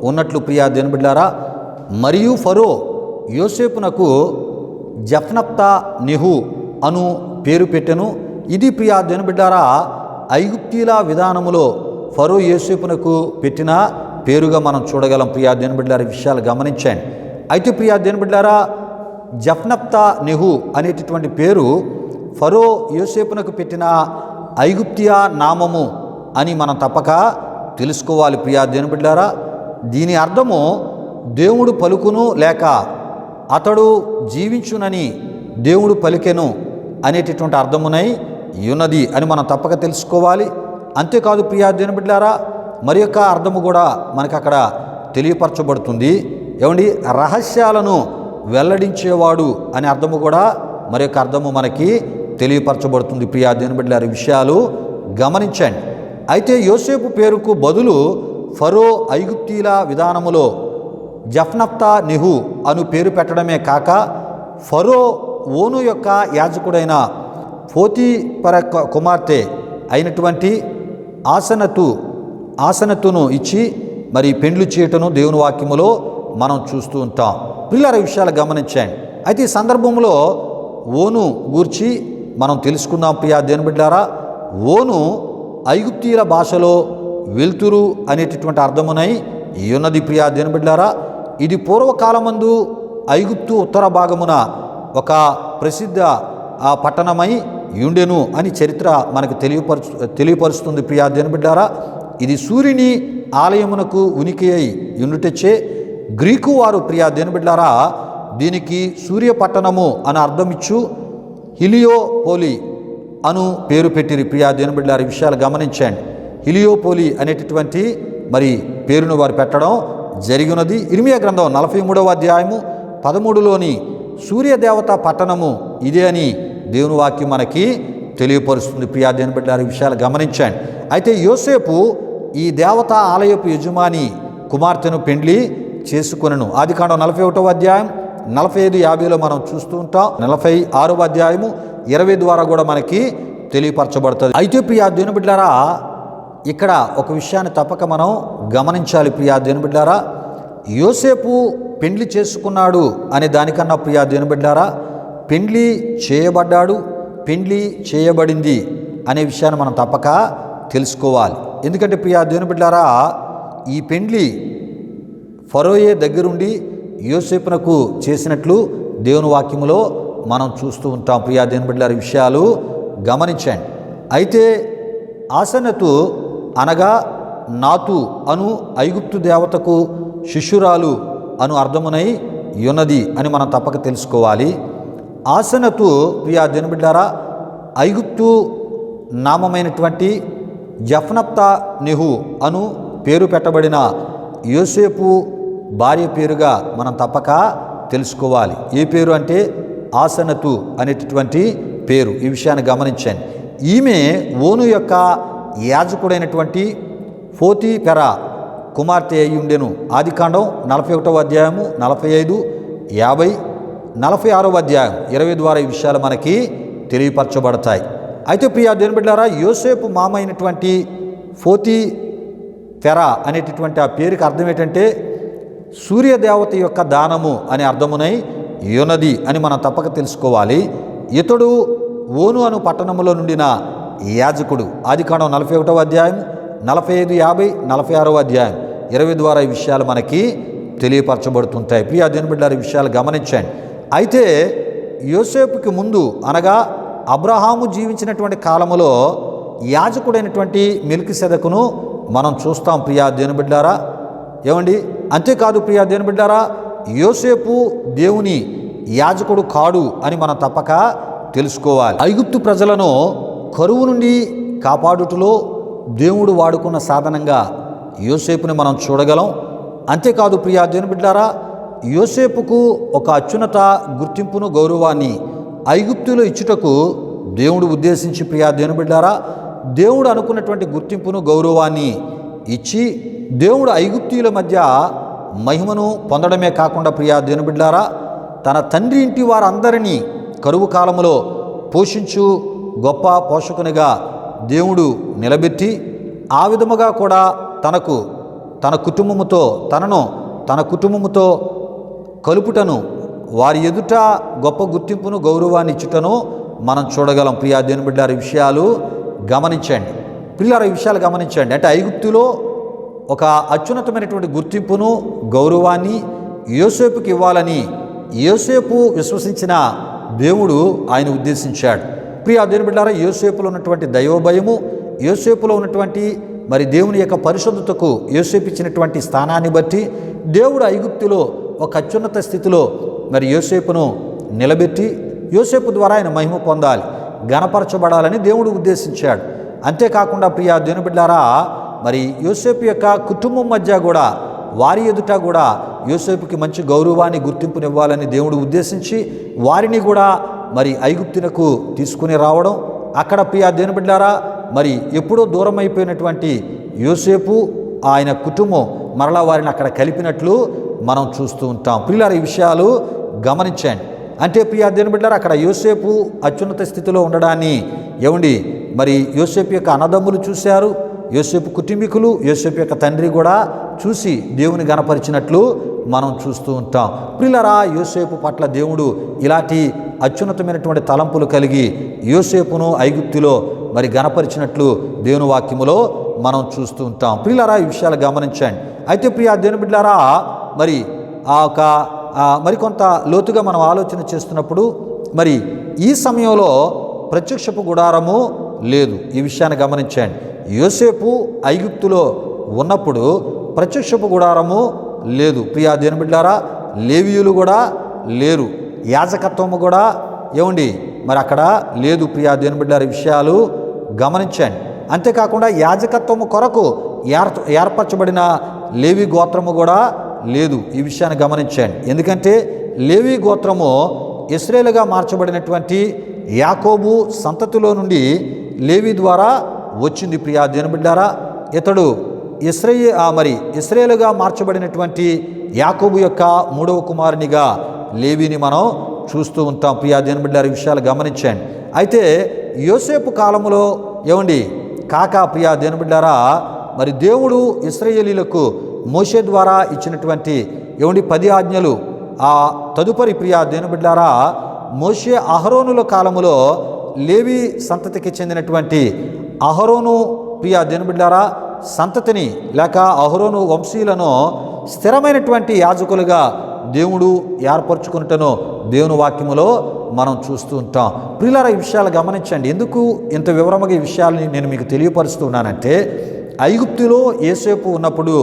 ఉన్నట్లు ప్రియా దేవుని బిడ్డలారా మరియు ఫరో యోసేపునకు జఫ్నప్తా నెహు అను పేరు పెట్టెను. ఇది ప్రియా దేవుని బిడ్డారా ఐగుప్తీల విధానములో ఫరో యోసేపునకు పెట్టిన పేరుగా మనం చూడగలం. ప్రియా దేవుని బిడ్డారా విషయాలు గమనించండి. అయితే ప్రియా దేవుని బిడ్డారా జఫ్నప్తా నెహు అనేటటువంటి పేరు ఫరో యోసేపునకు పెట్టిన ఐగుప్తియా నామము అని మనం తప్పక తెలుసుకోవాలి. ప్రియా దేవుని బిడ్డారా దీని అర్థము దేవుడు పలుకును లేక అతడు జీవించునని దేవుడు పలికెను అనేటటువంటి అర్థమునై ఉన్నది అని మనం తప్పక తెలుసుకోవాలి. అంతేకాదు ప్రియా దేవుని బిడ్డారా మరి యొక్క అర్థము కూడా మనకు అక్కడ తెలియపరచబడుతుంది. ఏమండి రహస్యాలను వెల్లడించేవాడు అనే అర్థము కూడా మరి యొక్క అర్థము మనకి తెలియపరచబడుతుంది. ప్రియా దేవుని బిడ్డలారా విషయాలు గమనించండి. అయితే యోసేపు పేరుకు బదులు ఫరో ఐగుప్తీల విధానములో జఫ్నప్తా నెహు అను పేరు పెట్టడమే కాక ఫరో ఓను యొక్క యాజకుడైన పోతీఫర కుమార్తె అయినటువంటి ఆసనతును ఇచ్చి మరి పెండ్లు చేయటను దేవుని వాక్యములో మనం చూస్తూ ఉంటాం. పిల్లల విషయాలు గమనించండి. అయితే ఈ సందర్భంలో ఓను గూర్చి మనం తెలుసుకుందాం. ప్రియా దేవుని బిడ్డలారా ఓను ఐగుప్తీయుల భాషలో వెలుతురు అనేటటువంటి అర్థమునై ఉన్నది. ప్రియా దేవుని బిడ్డలారా ఇది పూర్వకాలమందు ఐగుప్తు ఉత్తర భాగమున ఒక ప్రసిద్ధ పట్టణమై యుండెను అని చరిత్ర మనకు తెలియపరుస్తుంది. ప్రియా దేవుని బిడ్డలారా ఇది సూర్యుని ఆలయమునకు ఉనికి అయి యుండుటచ్చే గ్రీకు వారు ప్రియా దేవుని బిడ్డలారా దీనికి సూర్యపట్టణము అని అర్థమిచ్చు హిలియోపోలి అను పేరు పెట్టిరి. ప్రియా దేవుని బిడ్డలారా విషయాలు గమనించండి. హిలియోపోలి అనేటటువంటి మరి పేరును వారు పెట్టడం జరిగినది. ఇర్మియా గ్రంథం 43వ అధ్యాయము 13లోని సూర్యదేవత పట్టణము ఇదే అని దేవుని వాక్యం మనకి తెలియపరుస్తుంది. ప్రియా దేవుని బిడ్డలారా విషయాలు గమనించండి. అయితే యోసేపు ఈ దేవత ఆలయపు యజమాని కుమార్తెను పెండ్లి చేసుకొనెను. ఆదికాండం 41వ అధ్యాయం 45, 50లో మనం చూస్తూ ఉంటాం. 46వ అధ్యాయము 20 ద్వారా కూడా మనకి తెలియపరచబడుతుంది. అయితే ప్రియా దేవుని బిడ్డలారా ఇక్కడ ఒక విషయాన్ని తప్పక మనం గమనించాలి. ప్రియా దేవుని బిడ్డలారా యోసేపు పెండ్లి చేసుకున్నాడు అనే దానికన్నా ప్రియా దేవుని బిడ్డలారా పెండ్లి చేయబడ్డాడు, పెండ్లి చేయబడింది అనే విషయాన్ని మనం తప్పక తెలుసుకోవాలి. ఎందుకంటే ప్రియా దేవుని బిడ్డలారా ఈ పెండ్లి ఫరోయే దగ్గరుండి యోసేపునకు చేసినట్లు దేవుని వాక్యములో మనం చూస్తూ ఉంటాం. ప్రియా దేవుని బిడ్డలారా విషయాలు గమనించండి. అయితే ఆసనతు అనగా నాతు అను ఐగుప్తు దేవతకు శిష్యురాలు అను అర్థమునై ఉన్నది అని మనం తప్పక తెలుసుకోవాలి. ఆసనతు ప్రియా దేవుని బిడ్డలారా ఐగుప్తు నామమైనటువంటి జఫ్నప్తా నెహు అను పేరు పెట్టబడిన యోసేపు భార్య పేరుగా మనం తప్పక తెలుసుకోవాలి. ఏ పేరు అంటే ఆసనతు అనేటటువంటి పేరు. ఈ విషయాన్ని గమనించండి. ఈమె ఓను యొక్క యాజకుడైనటువంటి పోతీఫెర కుమార్తె అయి ఉండెను. ఆదికాండం 41వ అధ్యాయము 45, 50, 46వ అధ్యాయం 20 ద్వారా ఈ విషయాలు మనకి తెలియపరచబడతాయి. అయితే ప్రియా దేవుని బిడ్డలారా యోసేపు మామ అయినటువంటి పోతీఫెర అనేటటువంటి ఆ పేరుకి అర్థం ఏంటంటే సూర్యదేవత యొక్క దానము అనే అర్థమునై యునది అని మనం తప్పక తెలుసుకోవాలి. ఇతడు ఓను అను పట్టణములో నుండిన యాజకుడు. ఆదికాండం 41వ అధ్యాయం 45, 50, 46వ అధ్యాయం 20 ద్వారా ఈ విషయాలు మనకి తెలియపరచబడుతుంటాయి. ప్రియా దేవుని బిడ్డలారా ఈ విషయాలు గమనించండి. అయితే యోసేపుకి ముందు అనగా అబ్రహాము జీవించినటువంటి కాలములో యాజకుడైనటువంటి మెల్కీసెదెకును మనం చూస్తాం. ప్రియా దేవుని బిడ్డలారా ఏమండి అంతేకాదు ప్రియా దేవుని బిడ్డలారా యోసేపు దేవుని యాజకుడు కాడు అని మనం తప్పక తెలుసుకోవాలి. ఐగుప్తు ప్రజలను కరువు నుండి కాపాడుటలో దేవుడు వాడుకున్న సాధనంగా యోసేపుని మనం చూడగలం. అంతేకాదు ప్రియా దేవుని బిడ్డలారా యోసేపుకు ఒక అత్యున్నత గుర్తింపును గౌరవాన్ని ఐగుప్తులో ఇచ్చుటకు దేవుడు ఉద్దేశించి ప్రియా దేవుని బిడ్డలారా దేవుడు అనుకున్నటువంటి గుర్తింపును గౌరవాన్ని ఇచ్చి దేవుడు ఐగుప్తీయుల మధ్య మహిమను పొందడమే కాకుండా ప్రియా దేవుని బిడ్డలారా తన తండ్రి ఇంటి వారందరినీ కరువు కాలములో పోషించు గొప్ప పోషకునిగా దేవుడు నిలబెట్టి ఆ విధముగా కూడా తన కుటుంబముతో కలుపుటను వారి ఎదుట గొప్ప గుర్తింపును గౌరవాన్ని ఇచ్చుటను మనం చూడగలం. ప్రియా దేవుని బిడ్డలారా, ఈ విషయాలు గమనించండి. పిల్లల ఈ విషయాలు గమనించండి. అంటే ఐగుప్తులో ఒక అత్యున్నతమైనటువంటి గుర్తింపును, గౌరవాన్ని యోసేపుకి ఇవ్వాలని యోసేపు విశ్వసించిన దేవుడు ఆయన ఉద్దేశించాడు. ప్రియా దేవుని బిడ్డలారా, యోసేపులో ఉన్నటువంటి దైవభయము, యోసేపులో ఉన్నటువంటి మరి దేవుని యొక్క పరిశుద్ధతకు యోసేపు ఇచ్చినటువంటి స్థానాన్ని బట్టి దేవుడు ఐగుప్తులో ఒక అత్యున్నత స్థితిలో మరి యోసేపును నిలబెట్టి యోసేపు ద్వారా ఆయన మహిమ పొందాలి, ఘనపరచబడాలని దేవుడు ఉద్దేశించాడు. అంతేకాకుండా ప్రియా దేవుని బిడ్డలారా, మరి యోసేపు యొక్క కుటుంబం మధ్య కూడా, వారి ఎదుట కూడా యోసేపుకి మంచి గౌరవాన్ని, గుర్తింపునివ్వాలని దేవుడు ఉద్దేశించి వారిని కూడా మరి ఐగుప్తునకు తీసుకుని రావడం. అక్కడ ప్రియా దేవుని బిడ్డలారా, మరి ఎప్పుడో దూరం అయిపోయినటువంటి యోసేపు, ఆయన కుటుంబం మరలా వారిని అక్కడ కలిపినట్లు మనం చూస్తూ ఉంటాం. ప్రియులారా, ఈ విషయాలు గమనించండి. అంటే ప్రియా దేవుని బిడ్డలారా, అక్కడ యోసేపు అత్యున్నత స్థితిలో ఉండడాన్ని మరి యోసేపు యొక్క అన్నదమ్ములు చూశారు, యోసేపు కుటుంబీకులు, యోసేపు యొక్క తండ్రి కూడా చూసి దేవుని గణపరిచినట్లు మనం చూస్తూ ఉంటాం. ప్రియులారా, యోసేపు పట్ల దేవుడు ఇలాంటి అత్యున్నతమైనటువంటి తలంపులు కలిగి యోసేపును ఐగుప్తులో మరి గణపరిచినట్లు దేవుని వాక్యములో మనం చూస్తూ ఉంటాం. ప్రియులారా, ఈ విషయాలు గమనించండి. అయితే ప్రియా దేవుని బిడ్డలారా, మరి మరికొంత లోతుగా మనం ఆలోచన చేస్తున్నప్పుడు మరి ఈ సమయంలో ప్రత్యక్షపు గుడారము లేదు. ఈ విషయాన్ని గమనించండి. యోసేపు ఐగుప్తులో ఉన్నప్పుడు ప్రత్యక్షపు గుడారము లేదు. ప్రియా దేవుని బిడ్డలారా, లేవీయులు కూడా లేరు, యాజకత్వము కూడా మరి అక్కడ లేదు. ప్రియా దేవుని బిడ్డలారా, ఈ విషయాలు గమనించండి. అంతేకాకుండా యాజకత్వము కొరకు ఏర్పరచబడిన లేవి గోత్రము కూడా లేదు. ఈ విషయాన్ని గమనించండి. ఎందుకంటే లేవి గోత్రము ఇశ్రాయేలుగా మార్చబడినటువంటి యాకోబు సంతతిలో నుండి లేవి ద్వారా వచ్చింది. ప్రియా దేవుని బిడ్డలారా, ఇతడు ఇశ్రాయేలుగా మార్చబడినటువంటి యాకోబు యొక్క మూడవ కుమారునిగా లేవిని మనం చూస్తూ ఉంటాం. ప్రియా దేవుని బిడ్డలారా, ఈ విషయాలు గమనించండి. అయితే యోసేపు కాలంలో ప్రియా దేవుని బిడ్డలారా, మరి దేవుడు ఇశ్రాయేలీలకు మోషే ద్వారా ఇచ్చినటువంటి 10 ఆజ్ఞలు ఆ తదుపరి ప్రియా దేవుని బిడ్డలారా, మోషే అహరోనుల కాలములో లేవి సంతతికి చెందినటువంటి అహరోను ప్రియా దేవుని బిడ్డలారా సంతతిని లేక అహరోను వంశీయులను స్థిరమైనటువంటి యాజకులుగా దేవుడు ఏర్పరచుకున్నటను దేవుని వాక్యములో మనం చూస్తూ ఉంటాం. ప్రియులారా, ఈ విషయాలు గమనించండి. ఎందుకు ఇంత వివరముగా ఈ విషయాలని నేను మీకు తెలియపరుస్తున్నానంటే, ఐగుప్తులో యోసేపు ఉన్నప్పుడు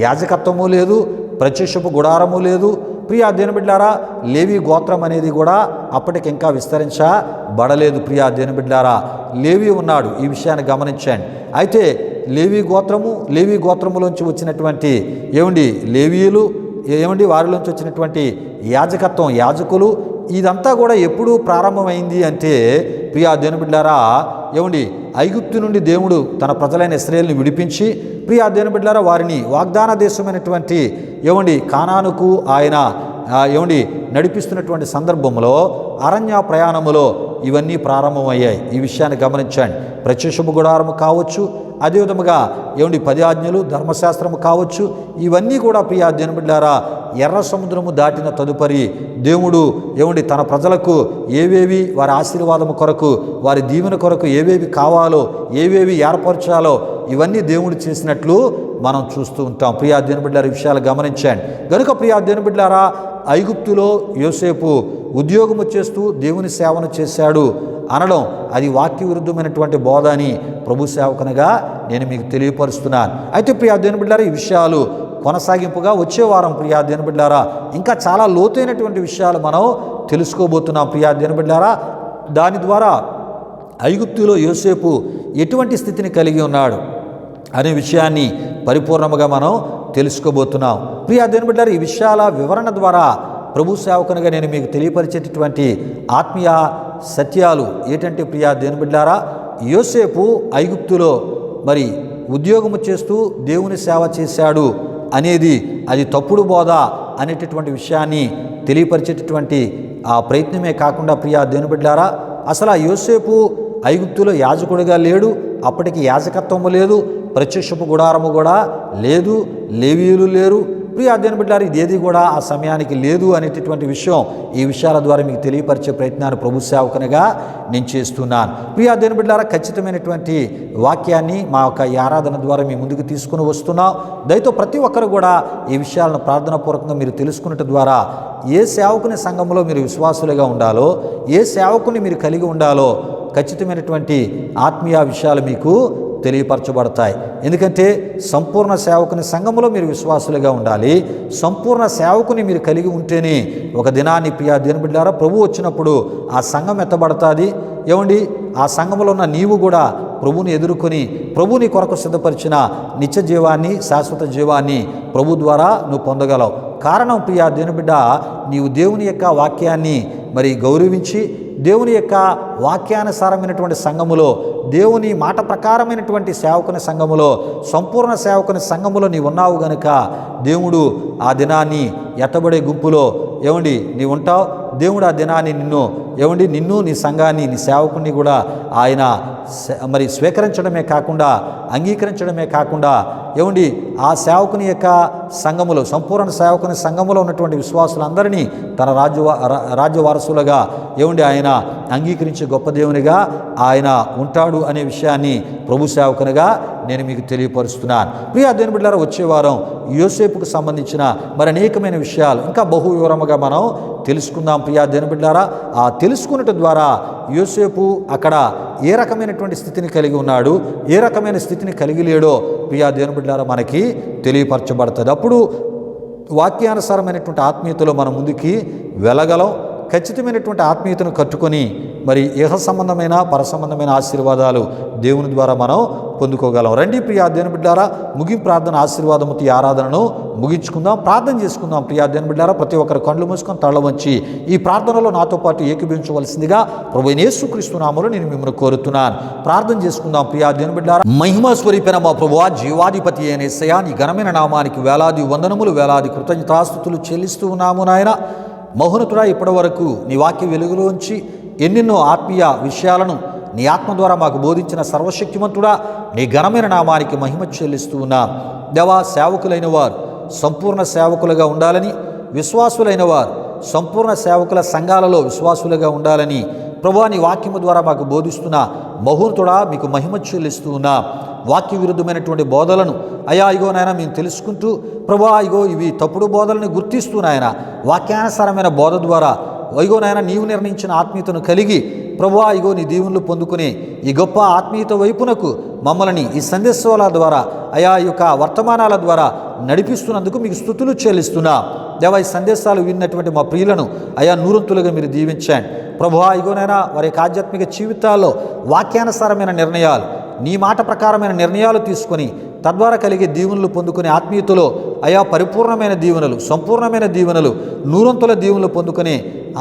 యాజకత్వము లేదు, ప్రత్యక్షపు గుడారము లేదు. ప్రియా దేవుని బిడ్డలారా, లేవి గోత్రం అనేది కూడా అప్పటికి ఇంకా విస్తరించబడలేదు. ప్రియా దేవుని బిడ్డలారా, లేవి ఉన్నాడు. ఈ విషయాన్ని గమనించండి. అయితే లేవి గోత్రములోంచి వచ్చినటువంటి లేవీయులు వారిలోంచి వచ్చినటువంటి యాజకత్వం, యాజకులు, ఇదంతా కూడా ఎప్పుడు ప్రారంభమైంది అంటే ప్రియా దేవుని బిడ్డలారా, ఐగుప్తు నుండి దేవుడు తన ప్రజలైన ఇశ్రాయేలుని విడిపించి ప్రియా దేవుని బిడ్డలారా వారిని వాగ్దాన దేశమైనటువంటి కానానుకు ఆయన నడిపిస్తున్నటువంటి సందర్భంలో అరణ్య ప్రయాణములో ఇవన్నీ ప్రారంభమయ్యాయి. ఈ విషయాన్ని గమనించండి. ప్రత్యక్షపు గుడారము కావచ్చు, అదేవిధముగా 10 ఆజ్ఞలు, ధర్మశాస్త్రము కావచ్చు, ఇవన్నీ కూడా ప్రియా దేవుని బిడ్డలారా ఎర్ర సముద్రము దాటిన తదుపరి దేవుడు తన ప్రజలకు ఏవేవి వారి ఆశీర్వాదము కొరకు, వారి దీవెన కొరకు ఏవేవి కావాలో, ఏవేవి ఏర్పరచాలో ఇవన్నీ దేవుడు చేసినట్లు మనం చూస్తూ ఉంటాం. ప్రియా దేవుని బిడ్డలారా, ఈ విషయాలు గమనించండి. కనుక ప్రియా దేవుని బిడ్డలారా, ఐగుప్తులో యోసేపు ఉద్యోగము చేస్తూ దేవుని సేవను చేశాడు అనడం అది వాక్య విరుద్ధమైనటువంటి బోధ అని ప్రభు సేవకునిగా నేను మీకు తెలియపరుస్తున్నాను. అయితే ప్రియా దేవుని బిడ్డలారా, ఈ విషయాలు కొనసాగింపుగా వచ్చే వారం ప్రియా దేవుని బిడ్డలారా ఇంకా చాలా లోతైనటువంటి విషయాలు మనం తెలుసుకోబోతున్నాం. ప్రియా దేవుని బిడ్డలారా, దాని ద్వారా ఐగుప్తులో యోసేపు ఎటువంటి స్థితిని కలిగి ఉన్నాడు అనే విషయాన్ని పరిపూర్ణముగా మనం తెలుసుకోబోతున్నాం. ప్రియా దేవుని బిడ్డలారా, ఈ విషయాల వివరణ ద్వారా ప్రభు సేవకునిగా నేను మీకు తెలియపరిచేటటువంటి ఆత్మీయ సత్యాలు ఏంటంటే ప్రియా దేవుని బిడ్డలారా, యోసేపు ఐగుప్తులో మరి ఉద్యోగము చేస్తూ దేవుని సేవ చేశాడు అనేది అది తప్పుడు బోధ అనేటటువంటి విషయాన్ని తెలియపరిచేటటువంటి ఆ ప్రయత్నమే కాకుండా ప్రియా దేవుని బిడ్డలారా, అసలు ఆ యోసేపు ఐగుప్తులో యాజకుడిగా లేడు, అప్పటికి యాజకత్వము లేదు, ప్రత్యక్షపు గుడారము కూడా లేదు, లేవీయులు లేరు. ప్రియ దేవుని బిడ్డలారా, ఇదేది కూడా ఆ సమయానికి లేదు అనేటటువంటి విషయం ఈ విషయాల ద్వారా మీకు తెలియపరిచే ప్రయత్నాన్ని ప్రభు సేవకునిగా నేను చేస్తున్నాను. ప్రియ దేవుని బిడ్డలారా, ఖచ్చితమైనటువంటి వాక్యాన్ని మా యొక్క ఈ ఆరాధన ద్వారా మీ ముందుకు తీసుకుని వస్తున్నాం. దయతో ప్రతి ఒక్కరు కూడా ఈ విషయాలను ప్రార్థనాపూర్వకంగా మీరు తెలుసుకున్నట్టు ద్వారా ఏ సేవకుని సంఘంలో మీరు విశ్వాసులుగా ఉండాలో, ఏ సేవకుని మీరు కలిగి ఉండాలో ఖచ్చితమైనటువంటి ఆత్మీయ విషయాలు మీకు తెలియపరచబడతాయి. ఎందుకంటే సంపూర్ణ సేవకుని సంఘంలో మీరు విశ్వాసులుగా ఉండాలి. సంపూర్ణ సేవకుని మీరు కలిగి ఉంటేనే ఒక దినాన్ని ప్రియ దేవుని బిడ్డలారా ప్రభు వచ్చినప్పుడు ఆ సంఘం ఎత్తబడుతుంది. ఏమండి, ఆ సంఘంలో ఉన్న నీవు కూడా ప్రభుని ఎదుర్కొని ప్రభుని కొరకు సిద్ధపరిచిన నిత్య జీవాన్ని, శాశ్వత జీవాన్ని ప్రభు ద్వారా నువ్వు పొందగలవు. కారణం ప్రియ దేవుని బిడ్డ, నీవు దేవుని యొక్క వాక్యాన్ని మరి గౌరవించి దేవుని యొక్క వాక్యానుసారమైనటువంటి సంఘములో, దేవుని మాట ప్రకారమైనటువంటి సేవకుని సంఘములో, సంపూర్ణ సేవకుని సంఘములో నీవు ఉన్నావు గనుక దేవుడు ఆ దినాన్ని ఎత్తబడే గుంపులో ఏమండి నీవు ఉంటావు. దేవుడు ఆ దినాన్ని నిన్ను నీ సంఘాన్ని, నీ సేవకుని కూడా ఆయన మరి స్వీకరించడమే కాకుండా, అంగీకరించడమే కాకుండా ఏమండి ఆ సేవకుని యొక్క సంఘములో, సంపూర్ణ సేవకుని సంఘములో ఉన్నటువంటి విశ్వాసులందరినీ తన రాజ్య వారసులుగా ఏమండి ఆయన అంగీకరించే గొప్ప దేవునిగా ఆయన ఉంటాడు అనే విషయాన్ని ప్రభు సేవకునిగా నేను మీకు తెలియపరుస్తున్నాను. ప్రియ దేవుని బిడ్డలారా, వచ్చే వారం యోసేపుకు సంబంధించిన మరి అనేకమైన విషయాలు ఇంకా బహు వివరముగా మనం తెలుసుకుందాం. ప్రియ దేవుని బిడ్డలారా, ఆ తెలుసుకున్నట్టు ద్వారా యోసేపు అక్కడ ఏ రకమైనటువంటి స్థితిని కలిగి ఉన్నాడు, ఏ రకమైన స్థితిని కలిగి లేడో ప్రియ దేవుని బిడ్డలారా మనకి తెలియపరచబడుతుంది. అప్పుడు వాక్యానుసారమైనటువంటి ఆత్మీయతలో మనం ముందుకి వెళ్ళగలం. ఖచ్చితమైనటువంటి ఆత్మీయతను కట్టుకొని మరి ఇహ సంబంధమైన పర సంబంధమైన ఆశీర్వాదాలు దేవుని ద్వారా మనం పొందుకోగలం. రండి ప్రియ దేవుని బిడ్డలారా, ముగింపు ప్రార్థన ఆశీర్వాదముతో ఈ ఆరాధనను ముగించుకుందాం, ప్రార్థన చేసుకుందాం. ప్రియ దేవుని బిడ్డలారా, ప్రతి ఒక్కరు కళ్ళు మూసుకొని తళ్ళ వంచి ఈ ప్రార్థనలో నాతో పాటు ఏకీభవించవలసిందిగా ప్రభువైన యేసుక్రీస్తు నామములో నేను మిమ్మల్ని కోరుతున్నాను. ప్రార్థన చేసుకుందాం. ప్రియ దేవుని బిడ్డలారా, మహిమ స్వరూపైన మా ప్రభువా, జీవాధిపతి అయిన యేసయ్యా, నీ ఘనమైన నామానికి వేలాది వందనములు, వేలాది కృతజ్ఞతాస్తుతులు చెల్లిస్తూ ఉన్నాము నాయన. మహోన్నతుడా, ఇప్పటి వరకు నీ వాక్య వెలుగులోంచి ఎన్నెన్నో ఆత్మీయ విషయాలను నీ ఆత్మ ద్వారా మాకు బోధించిన సర్వశక్తిమంతుడా, నీ ఘనమైన నామానికి మహిమ చెల్లిస్తూ ఉన్నాం. దేవా, సేవకులైన వారు సంపూర్ణ సేవకులుగా ఉండాలని, విశ్వాసులైన వారు సంపూర్ణ సేవకుల సంఘాలలో విశ్వాసులుగా ఉండాలని ప్రభువా నీ వాక్యము ద్వారా మాకు బోధిస్తున్న మహోన్నతుడా మీకు మహిమ చెల్లిస్తూ ఉన్నాం. వాక్య విరుద్ధమైనటువంటి బోధలను అయ్యా ఇగో నాయన మేము తెలుసుకుంటూ ప్రభువా ఇగో ఇవి తప్పుడు బోధలను గుర్తిస్తూ నాయన వాక్యానుసారమైన బోధ ద్వారా ఇగో నాయన నీవు నిర్ణయించిన ఆత్మీయతను కలిగి ప్రభువా ఇగో నీ దీవెనలు పొందుకునే ఈ గొప్ప ఆత్మీయత వైపునకు మమ్మల్ని ఈ సందేశాల ద్వారా అయా ఈ యొక్క వర్తమానాల ద్వారా నడిపిస్తున్నందుకు మీకు స్తుతులు చెల్లిస్తున్నా. దేవా, ఈ సందేశాలు విన్నటువంటి మా ప్రియులను అయా నూరంతులుగా మీరు దీవించండి ప్రభువా. ఇగోనైనా వారి యొక్క ఆధ్యాత్మిక జీవితాల్లో వాక్యానుసారమైన నిర్ణయాలు, నీ మాట ప్రకారమైన నిర్ణయాలు తీసుకొని తద్వారా కలిగే దీవెనలు పొందుకునే ఆత్మీయతలో అయా పరిపూర్ణమైన దీవెనలు, సంపూర్ణమైన దీవెనలు, నూరంతుల దీవెనలు పొందుకునే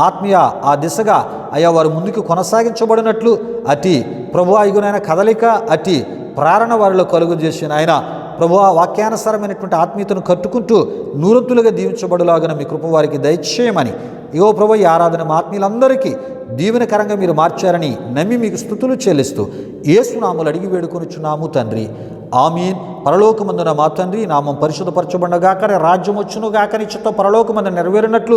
ఆత్మీయ ఆ దిశగా అయా వారు ముందుకు కొనసాగించబడినట్లు అతి ప్రభువా ఇగునైనా కదలిక అతి ప్రేరణ వారిలో కలుగు చేసిన ఆయన ప్రభువా వాక్యానుసారమైనటువంటి ఆత్మీయతను కట్టుకుంటూ నూరంతులుగా దీవించబడులాగా మీ కృప వారికి దయచేయమని ఇగో ప్రభు ఈ ఆరాధన మా ఆత్మీయులందరికీ దీవెనకరంగా మీరు మార్చారని నమ్మి మీకు స్తుతులు చెల్లిస్తూ యేసు నామములో అడిగి వేడుకొనుచున్నాము తండ్రి, ఆమీన్. పరలోకమందున మా తండ్రి నామం పరిశుద్ధపరచబడగాక, రాజ్యం వచ్చునుగాక, నీ చిత్తం పరలోకమందు నెరవేరినట్లు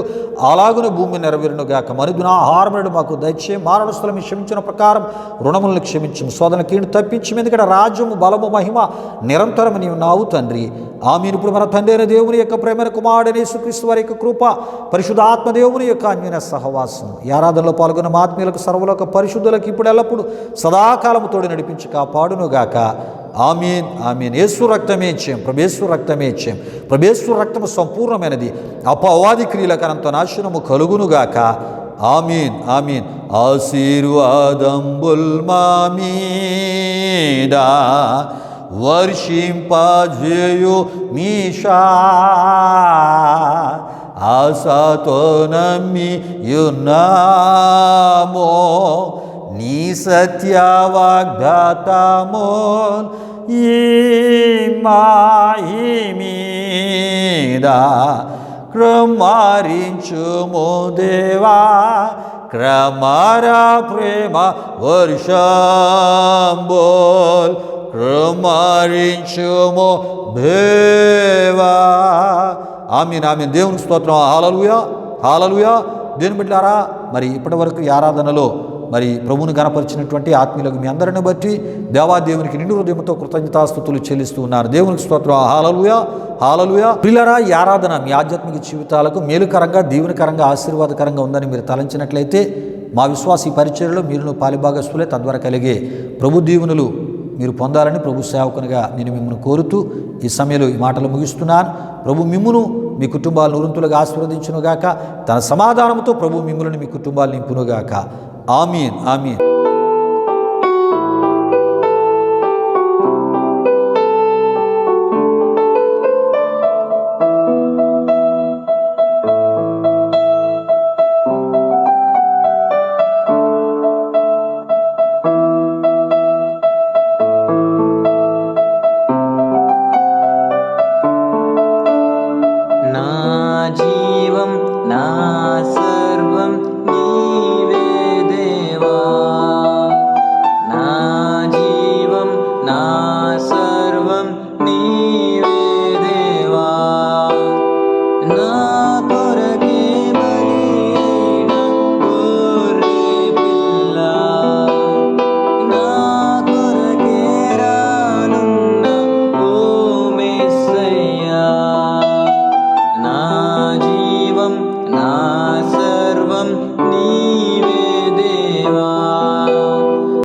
అలాగున భూమి నెరవేరునుగాక. మరుదున ఆహారములను మాకు దయచే, మారణస్థలం క్షమించిన ప్రకారం రుణములను క్షమించము, శోధన కీడు తప్పించము, ఎందుకంటే రాజ్యము బలము మహిమ నిరంతరం నీవు నావు తండ్రి, ఆమీన్. ఇప్పుడు మన తండ్రి అయిన దేవుని యొక్క ప్రేమైన కుమారుడైన యేసుక్రీస్తు వారి యొక్క కృప, పరిశుద్ధాత్మ దేవుని యొక్క అన్యోన్య సహవాసం, ఈ ఆరాధనలో పాల్గొన్న మా ఆత్మీయులకు సర్వులకు పరిశుద్ధులకు ఇప్పుడు ఎల్లప్పుడు సదాకాలము తోడు నడిపించి కాపాడునుగాక. ఆమీన్, ఆమీన్. యేసు రక్తమే ఇచ్చాం, ప్రభేశ్వర రక్తమే ఇచ్చాం. ప్రభేశ్వర రక్తము సంపూర్ణమైనది, అపవాది క్రియలకు అనంత నాశనము కలుగునుగాక. ఆమీన్, ఆమీన్. ఆశీర్వాదంబుల్ మా మీద వర్షింపజేయు మీషా, ఆశతో నమ్మి యున్నామో నీ సత్య వాగ్దాతమో ఈ మాయి మీద క్రమారించుము దేవా, క్రమార ప్రేమ వర్షంబోల్ క్రమారించుము దేవా. ఆమీన్ ఆమీన్. దేవునికి స్తోత్రం. హల్లెలూయా హల్లెలూయా. దేవుని బిడ్డలారా, మరి ఇప్పటివరకు ఈ ఆరాధనలో మరి ప్రభువుని గణపరిచినటువంటి ఆత్మీయులకు మీ అందరిని బట్టి దేవాదేవునికి నిండు హృదయంతో కృతజ్ఞతాస్తుతులు చెల్లిస్తూ ఉన్నారు. దేవునికి స్తోత్రం. హల్లెలూయా హల్లెలూయా. ప్రియులారా, ఈ ఆరాధన మీ ఆధ్యాత్మిక జీవితాలకు మేలుకరంగా, దీవెనకరంగా, ఆశీర్వాదకరంగా ఉందని మీరు తలంచినట్లయితే మా విశ్వాస ఈ పరిచర్యలో మీరు పాలిభాగస్తులే, తద్వారా కలిగే ప్రభు దీవెనలు మీరు పొందాలని ప్రభు సేవకునిగా నేను మిమ్మల్ని కోరుతూ ఈ సమయంలో ఈ మాటలు ముగిస్తున్నాను. ప్రభు మిమ్మును మీ కుటుంబాలను ఉరుంతులుగా ఆశీర్వదించునుగాక. తన సమాధానంతో ప్రభు మిమ్ములను మీ కుటుంబాలు నింపునుగాక. ఆమీన్ ఆమీన్. నా జీవం నా